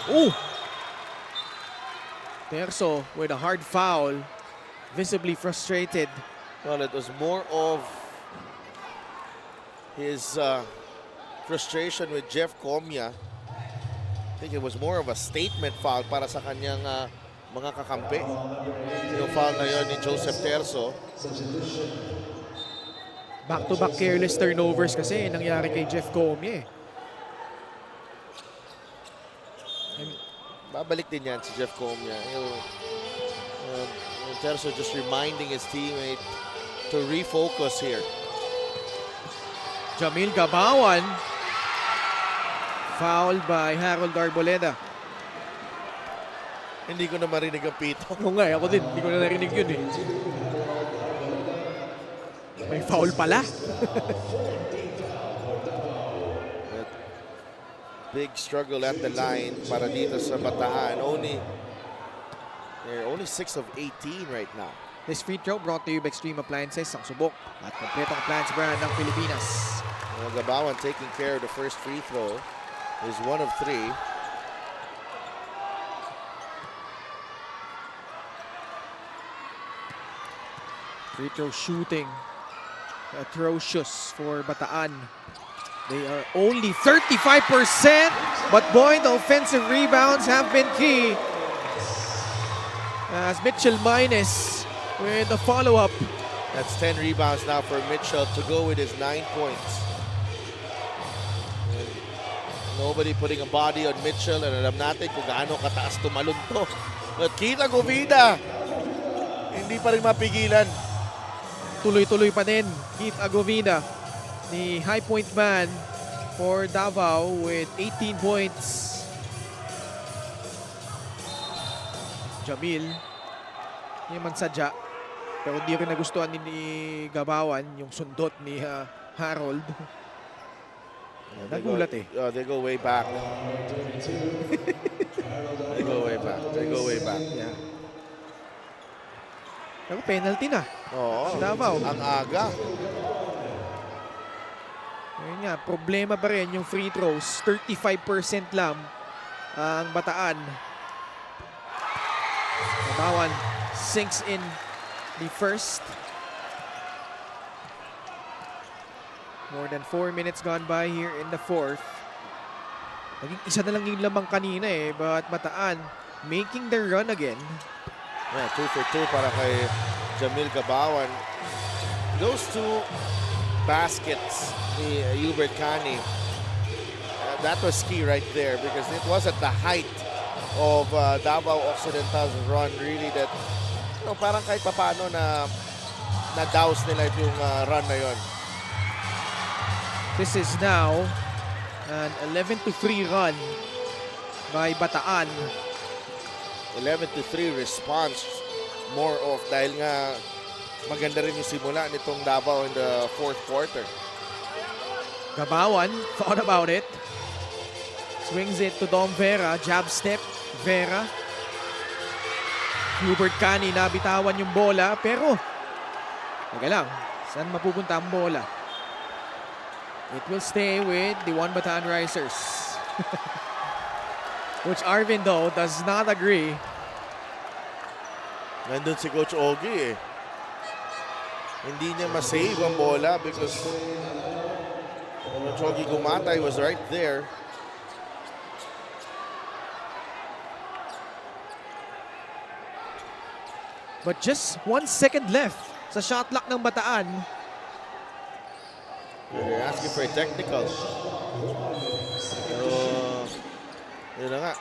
Ooh! Terzo with a hard foul. Visibly frustrated. Well, it was more of his frustration with Jeff Comia. I think it was more of a statement foul para sa kanyang mga kakampi. Yung foul na yun ni Joseph Terzo. Back-to-back careless turnovers kasi nangyari kay Jeff Comie. Babalik din yan si Jeff Comia. Yung Terzo just reminding his teammate to refocus here. Jamil Gabawan. Fouled by Harold Arboleda. Hindi ko na marinig ang pito. Oo nga, ako din. Hindi ko na narinig yun eh. May foul pala. But big struggle at the line para dito sa Bataan. They're only 6 of 18 right now. This free throw brought to you by Extreme Appliances, ang subok at kompletong appliance brand ng Pilipinas. Well, Gabawan taking care of the first free throw. Is 1 of 3. Free throw shooting atrocious for Bataan. They are only 35%, but boy, the offensive rebounds have been key. As Mitchell Minus with the follow-up. That's 10 rebounds now for Mitchell to go with his 9 points. And nobody putting a body on Mitchell, and alam natin kung gaano kataas tumalon to. But Keith Agovida, hindi pa rin mapigilan. Tuloy-tuloy pa din Keith Agovida, the high point man for Davao with 18 points. Jamil, hindi man sadya, pero hindi rin nagustuhan ni Gabawan yung sundot ni Harold. Nagulat eh. They go way back. They go way back. They go way back. Yeah. Pero penalty na. Oo. Davao. Ang aga. Ayun nga, problema pa rin yung free throws. 35% lang ang Bataan. Gabawan sinks in the first. More than 4 minutes gone by here in the fourth. Naging isa na lang yung lamang kanina eh, but Bataan making their run again. Yeah, 2 for 2 para kay Jamil Gabawan. Those two baskets ni Hubert Cani, that was key right there because it was at the height of Davao Occidental's run really that parang kahit papano na douse nila yung run na yon. This is now an 11-3 run by Bataan. 11-3 response more of dahil nga maganda rin yung simula nitong Davao in the fourth quarter. Gabawan thought about it. Swings it to Dom Vera. Jab step. Vera. Hubert Cani nabitawan yung bola pero teka lang, saan mapupunta ang bola? It will stay with the One Bataan Risers. Which Arvin though does not agree. Nandun si Coach Ogie eh. Hindi niya masave ang bola because Coach Ogie Gumatay was right there. But just 1 second left sa shot clock ng Bataan. They're asking for a technical. Pero, yun na nga.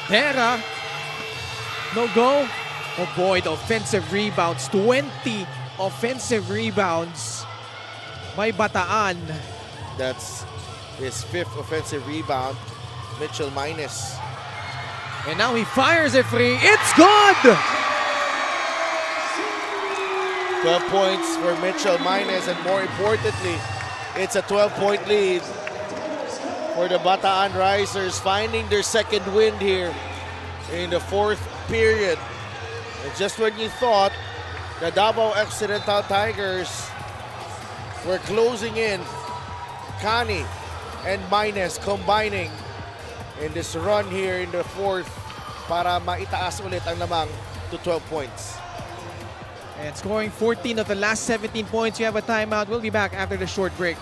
Vera. No go. Oh boy, the offensive rebounds. 20 offensive rebounds by Bataan. That's his 5th offensive rebound. Mitchell Minus. And now he fires it free. It's good! 12 points for Mitchell Minus, and more importantly, it's a 12-point lead for the Bataan Risers, finding their second win here in the fourth period. And just when you thought the Davao Occidental Tigers were closing in, Cani and Minus combining in this run here in the fourth para maitaas ulit ang lamang to 12 points. And scoring 14 of the last 17 points. You have a timeout. We'll be back after the short break.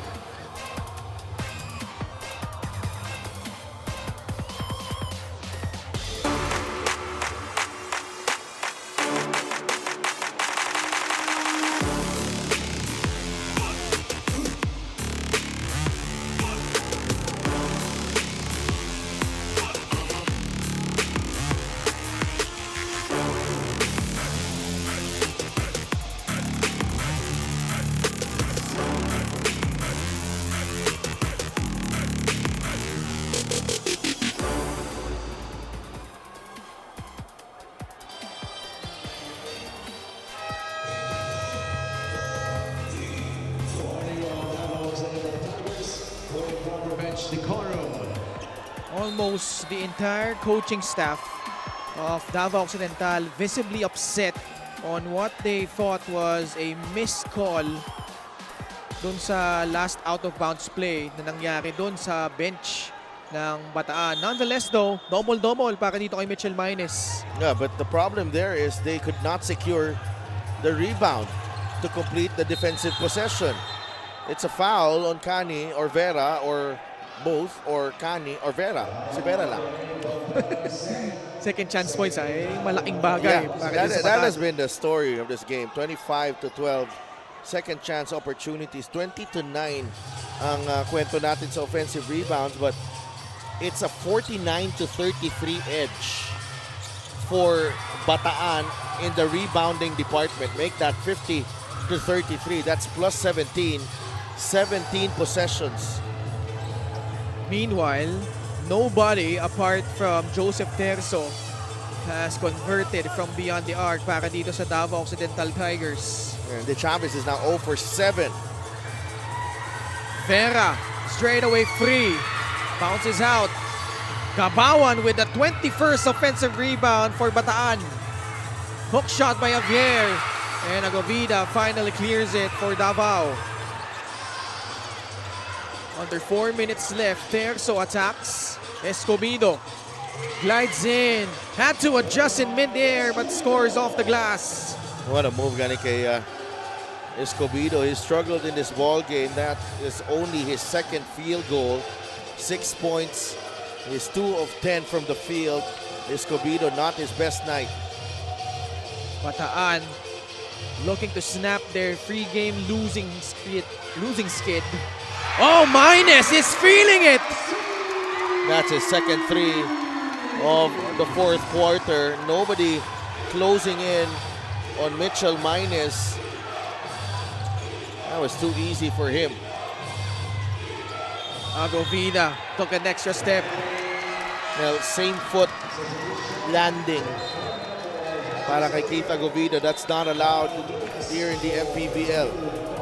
Almost the entire coaching staff of Davao Occidental visibly upset on what they thought was a missed call dun sa last out-of-bounds play na nangyari dun sa bench ng Bataan. Nonetheless though, double-double para dito kay Mitchell Maines. Yeah, but the problem there is they could not secure the rebound to complete the defensive possession. It's a foul on Kani or Vera or both, or Kani or Vera. Si Vera lang. Second chance points ay malaking bagay. Yeah, para dito sa that Bataan. has been the story of this game. 25-12. Second chance opportunities. 20-9 ang kwento natin sa offensive rebounds, but it's a 49-33 edge for Bataan in the rebounding department. Make that 50-33. That's plus 17. 17 possessions. Meanwhile, nobody apart from Joseph Terzo has converted from beyond the arc para dito sa Davao Occidental Tigers. And De Chavez is now 0 for 7. Vera, straight away free, bounces out. Gabawan with the 21st offensive rebound for Bataan. Hook shot by Javier, and Agovida finally clears it for Davao. Under 4 minutes left, Terzo attacks. Escobedo glides in, had to adjust in midair but scores off the glass. What a move gani kay Escobedo. He struggled in this ball game. That is only his second field goal. 6 points. He's 2 of 10 from the field. Escobedo not his best night. Bataan looking to snap their free game losing skid. Oh, Maines is feeling it! That's his second three of the fourth quarter. Nobody closing in on Mitchell Maines. That was too easy for him. Agovida took an extra step. Well, same foot landing para kay Keith Agovida. That's not allowed here in the MPBL.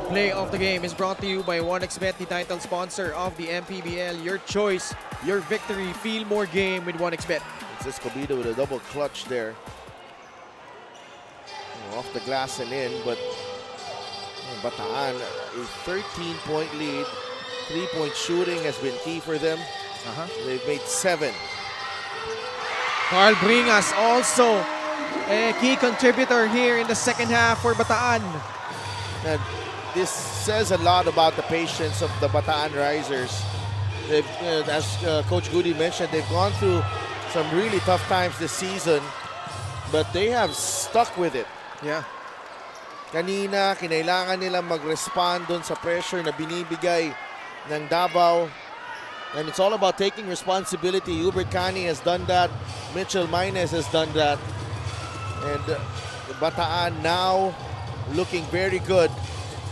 Play of the game is brought to you by 1xBet, the title sponsor of the MPBL. Your choice, your victory. Feel more game with 1xBet. It's Escobedo with a double clutch there. Off the glass and in, but Bataan, a 13-point lead. 3-point shooting has been key for them. They've made 7. Carl Bringas also a key contributor here in the second half for Bataan. And this says a lot about the patience of the Bataan Risers. They've, as Coach Goody mentioned, they've gone through some really tough times this season, but they have stuck with it. Yeah. Kanina, kinailangan nilang mag-respond dun sa pressure na binibigay ng Davao. And it's all about taking responsibility. Hubert Cani has done that. Mitchell Maines has done that. And Bataan now looking very good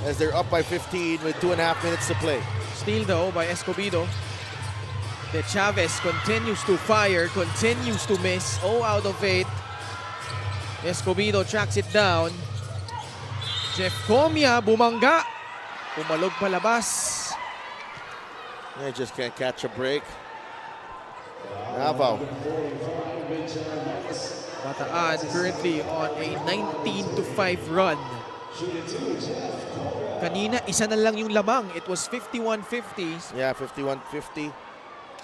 as they're up by 15 with 2.5 minutes to play. Steal though by Escobedo. De Chavez continues to fire, continues to miss. 0 out of 8. Escobedo tracks it down. Jeff Comia bumangga. Pumalog palabas. They just can't catch a break. Davao. Bataan currently on a 19-5 run. Kanina, isa na lang yung lamang. It was 51-50. Yeah, 51-50.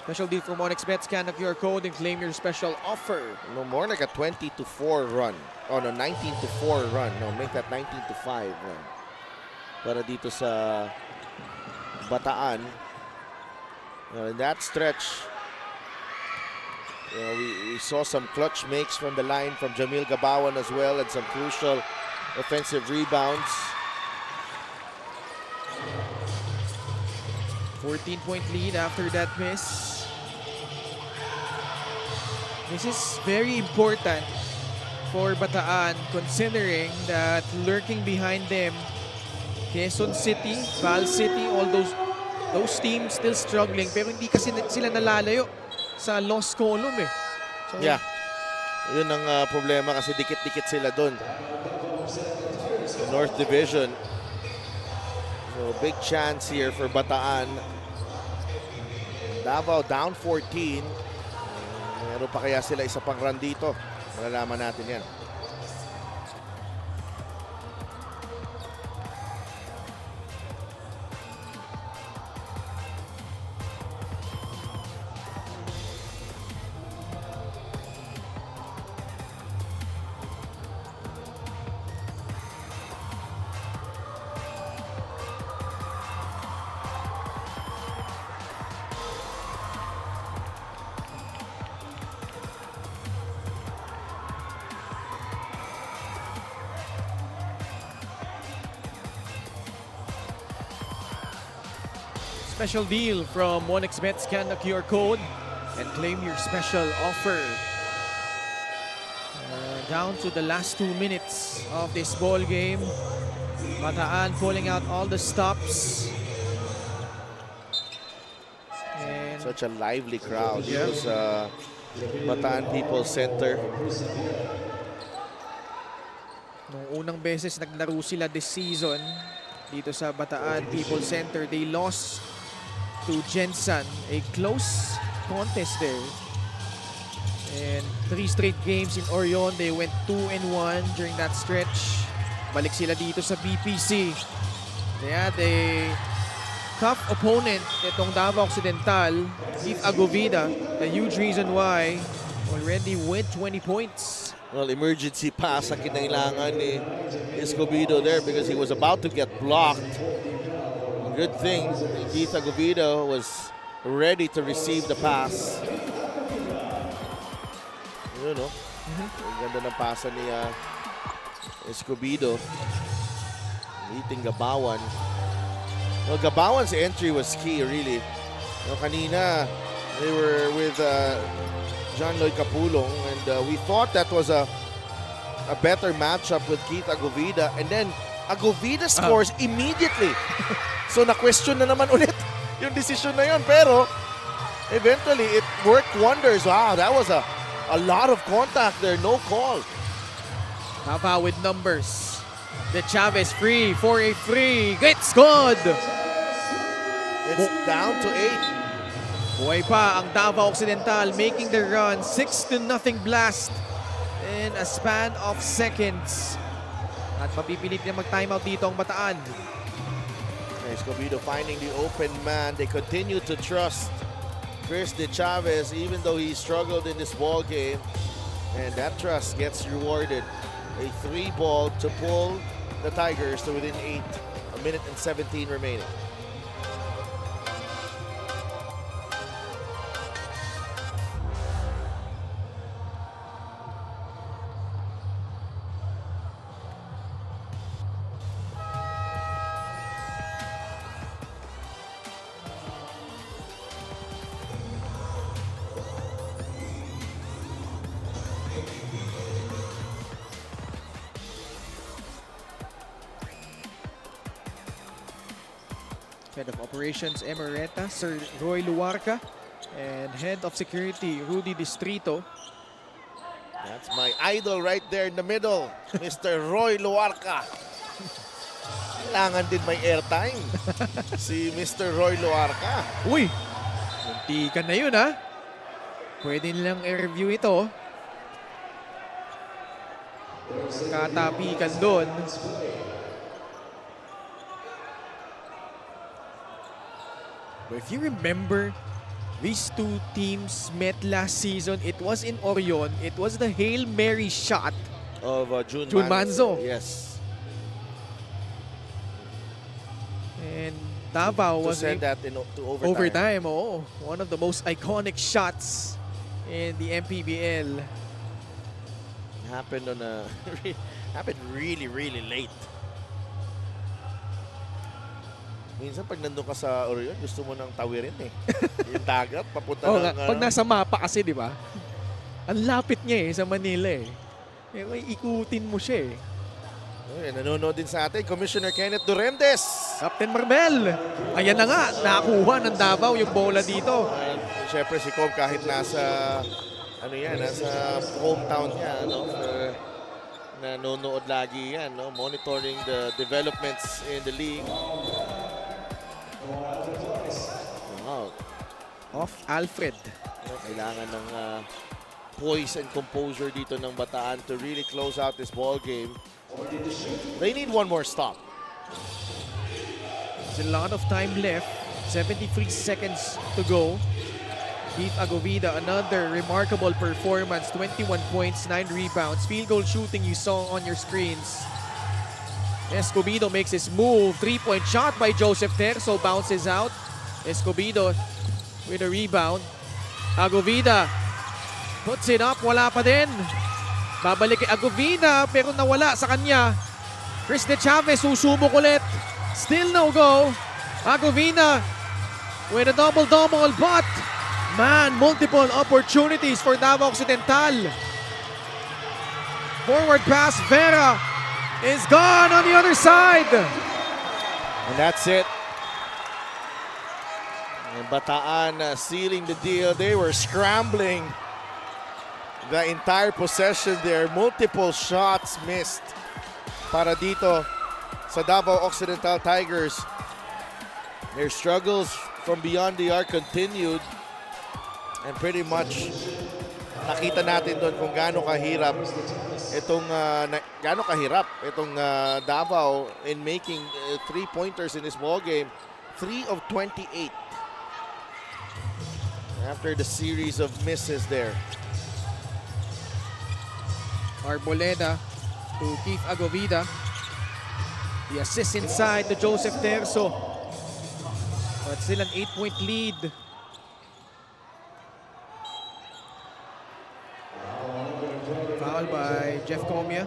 Special deal from OneXBet. Scan the QR code and claim your special offer. No, more like a 20-4 run. Oh no, 19-4 run. No, make that 19-5 run. Para dito sa Bataan. In that stretch, we saw some clutch makes from the line from Jamil Gabawan as well, and some crucial offensive rebounds. 14-point lead after that miss. This is very important for Bataan considering that lurking behind them, Quezon City, Val City, all those teams still struggling pero hindi kasi sila nalalayo sa loss column eh. So, Yeah. Yun ang problema kasi dikit-dikit sila doon. North Division. So big chance here for Bataan. Davao down 14. Meron pa kaya sila isa pang run dito? Malalaman natin yan. special deal from OneXBet. Scan the QR code and claim your special offer. Down to the last 2 minutes of this ball game. Bataan pulling out all the stops. And Such a lively crowd. Yeah. It was Bataan People's Center. nung unang beses naglaro sila this season dito sa Bataan People's Center, they lost to Jensan. A close contest there. And 3 straight games in Orion. They went 2-1 during that stretch. Balik sila dito sa BPC. They had a tough opponent, itong Davao Occidental, Keith Agovida. A huge reason why already with 20 points. Well, emergency pass ang kinailangan ni Escobedo there because he was about to get blocked. Good thing, Keith Agovida was ready to receive the pass. Yun, no? Ang ganda ng pasa ni Escobedo. Meeting Gabawan. Well, Gabawan's entry was key, really. Kanina, they were with John Lloyd Capulong, and we thought that was a better matchup with Keith Agovida, and then Agovida scores immediately. So na-question na naman ulit yung decision na yun, pero eventually it worked wonders. Wow, that was a lot of contact there, no call. Davao with numbers. The Chavez free for a free. Gets good. It's down to 8. Buhay pa ang Davao Occidental making the run. 6-0 blast in a span of seconds. At mapipilit na mag-timeout dito ang Bataan. Escobedo finding the open man. They continue to trust Chris De Chavez even though he struggled in this ball game. And that trust gets rewarded. A 3-ball to pull the Tigers to within 8. A minute and 17 remaining. Head of Operations Emerita, Sir Roy Luarca, and Head of Security, Rudy Distrito. That's my idol right there in the middle, Mr. Roy Luarca. Kailangan din may airtime si Mr. Roy Luarca. Uy! Muntikan na yun, ha? Pwede nilang i-review ito. Katapikan doon. But if you remember These two teams met last season. It was in Orion. It was the Hail Mary shot Of June Manzo. Yes. and Davao To was send that to overtime. overtime. Oh, one of the most iconic shots in the MPBL. Happened on a happened really late. Minsan pag nandun ka sa Orion, gusto mo nang tawirin eh. Yung dagat, papunta Oh, ng... pag nasa mapa kasi, di ba? Ang lapit niya sa Manila eh. May ikutin mo siya eh. Nanonood din sa atin, Commissioner Kenneth Duremdes. Captain Marmel. Ayan na nga, nakuha ng Davao yung bola dito. Siyempre si Cobb kahit nasa nasa hometown niya, nanonood lagi yan, monitoring the developments in the league. Wow. Off Alfred. Kailangan ng poise and composure dito ng Bataan to really close out this ball game. They need one more stop. There's a lot of time left. 73 seconds to go. Keith Agovida, another remarkable performance. 21 points, 9 rebounds. Field goal shooting you saw on your screens. Escobedo makes his move. 3-point shot by Joseph Terzo. Bounces out. Escobedo with a rebound. Agovida puts it up. Wala pa din. Babalik kay Agovida pero nawala sa kanya. Chris De Chavez susubok ulit. Still no go. Agovida with a double-double, but man, multiple opportunities for Davao Occidental. Forward pass, Vera is gone on the other side. And that's it. And Bataan sealing the deal. They were scrambling the entire possession there. Multiple shots missed para dito sa Davao Occidental Tigers. Their struggles from beyond the arc continued. And pretty much nakita natin doon kung gaano kahirap itong Davao in making 3-pointers in this ball game. 3 of 28 after the series of misses there. Arboleda to Keith Agovida. The assist inside to Joseph Terzo. But still an 8-point lead. Foul by Jeff Comia.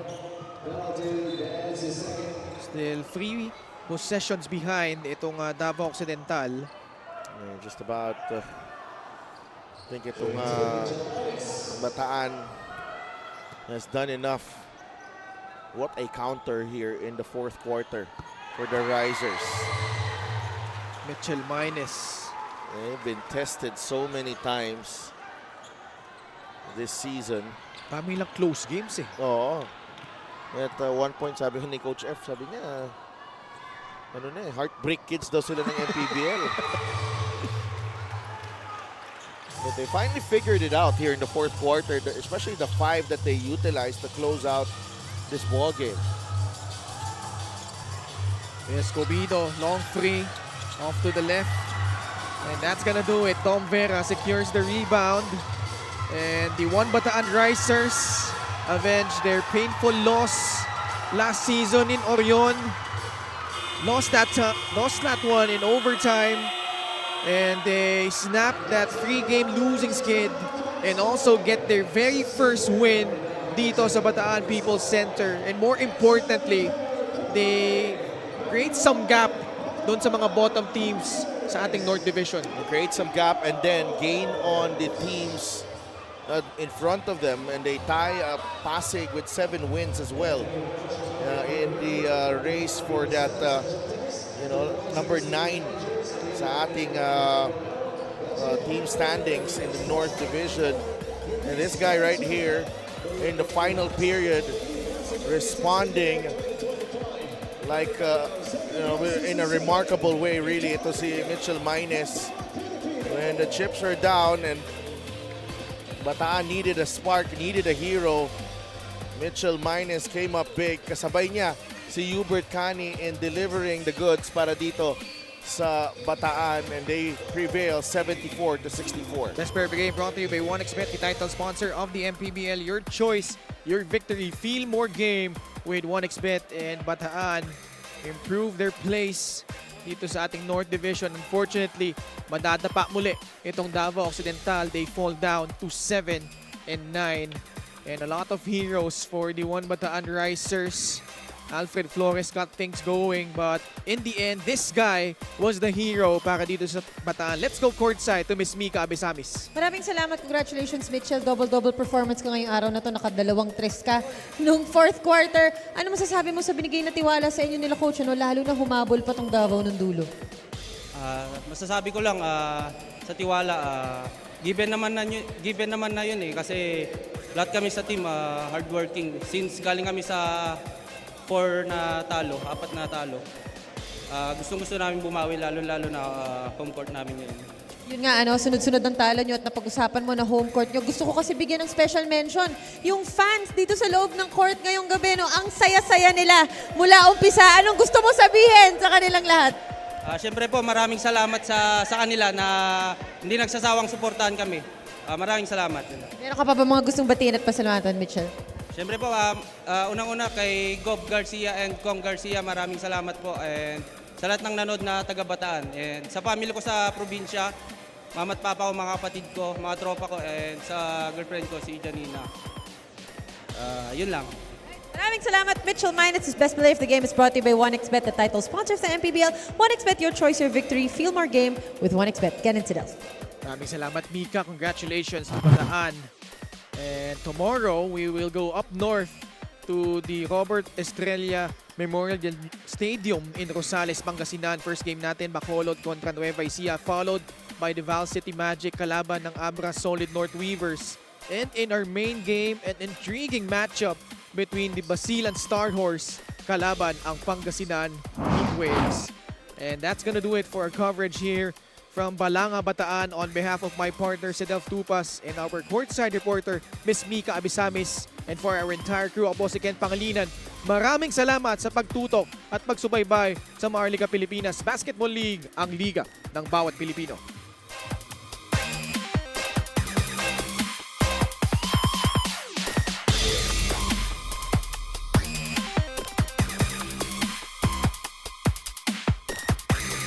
Still 3 possessions behind itong Davao Occidental. Just about, I think itong Bataan has done enough. What a counter here in the fourth quarter for the Risers. Mitchell Mines. They've been tested so many times this season. Kami lang close games eh. Oo. At one point, sabi ni Coach F, sabi niya, heartbreak kids daw sila ng MPBL. But they finally figured it out here in the fourth quarter, especially the 5 that they utilized to close out this ball game. Escobedo, long 3, off to the left. And that's gonna do it. Tom Vera secures the rebound. And the One Bataan Risers avenge their painful loss last season in Orion. Lost that one in overtime. And they snapped that 3-game losing skid and also get their very first win dito sa Bataan People's Center. And more importantly, they create some gap doon sa mga bottom teams sa ating North Division. They create some gap and then gain on the teams in front of them, and they tie Pasig with 7 wins as well in the race for that number 9 sa ating team standings in the North Division. And this guy right here in the final period responding like in a remarkable way, really. Ito si Mitchell Mines when the chips are down and Bataan needed a spark, needed a hero. Mitchell Mines came up big. Kasabay niya si Hubert Cani in delivering the goods para dito sa Bataan, and they prevail 74-64. Best Perfect Game brought to you by 1xBet, the title sponsor of the MPBL. Your choice, your victory. Feel more game with 1xBet, and Bataan improve their place dito sa ating North Division. Unfortunately, madadapa muli itong Davao Occidental. They fall down to 7-9. And a lot of heroes for the 1 Bataan Risers. Alfred Flores got things going, but in the end, this guy was the hero para dito sa Bataan. Let's go courtside to Miss Mika Abesamis. Maraming salamat. Congratulations, Mitchell. Double-double performance ka ngayong araw na to. Nakadalawang tres ka nung fourth quarter. Ano masasabi mo sa binigay na tiwala sa inyo nila, Coach? Ano, lalo na humabol pa tong Davao ng dulo. Masasabi ko lang sa tiwala, given naman na yun eh, kasi lahat kami sa team hardworking. Since galing kami sa 4 na talo, 4 na talo, gustong-gusto namin bumawi, lalo-lalo na home court namin yun. Yun nga, sunod-sunod ang talo nyo at napag-usapan mo na home court nyo. Gusto ko kasi bigyan ng special mention. Yung fans dito sa loob ng court ngayong gabi, no, ang saya-saya nila mula umpisa. Anong gusto mo sabihin sa kanilang lahat? Siyempre po, maraming salamat sa kanila na hindi nagsasawang suportahan kami. Maraming salamat. Meron ka pa ba mga gustong batiin at pasalamatan, Mitchell? Siyempre po, unang-una kay Gob Garcia and Kong Garcia, maraming salamat po. And sa lahat ng nanood na taga-Bataan. And sa family ko sa probinsya, mama at papa ko, mga kapatid ko, mga tropa ko, and sa girlfriend ko, si Janina. Yun lang. Maraming salamat, Mitchell Minus. Best Player of the Game is brought to you by 1xBet, the title sponsor of the MPBL. 1xBet, your choice, your victory. Feel more game with 1xBet. Get into Delph. Maraming salamat, Mika. Congratulations to Bataan. And tomorrow, we will go up north to the Robert Estrella Memorial Stadium in Rosales, Pangasinan. First game natin, Bacolod kontra Nueva Ecija, followed by the Val City Magic, kalaban ng Abra Solid North Weavers. And in our main game, an intriguing matchup between the Basilan Star Horse, kalaban ang Pangasinan Heatwaves. And that's gonna do it for our coverage here from Balanga, Bataan. On behalf of my partner, Sedelf Tupas, and our courtside reporter, Miss Mika Abesamis, and for our entire crew, ako si Ken Pangilinan, maraming salamat sa pagtutok at pagsubaybay sa Maharlika Pilipinas Basketball League, ang liga ng bawat Pilipino.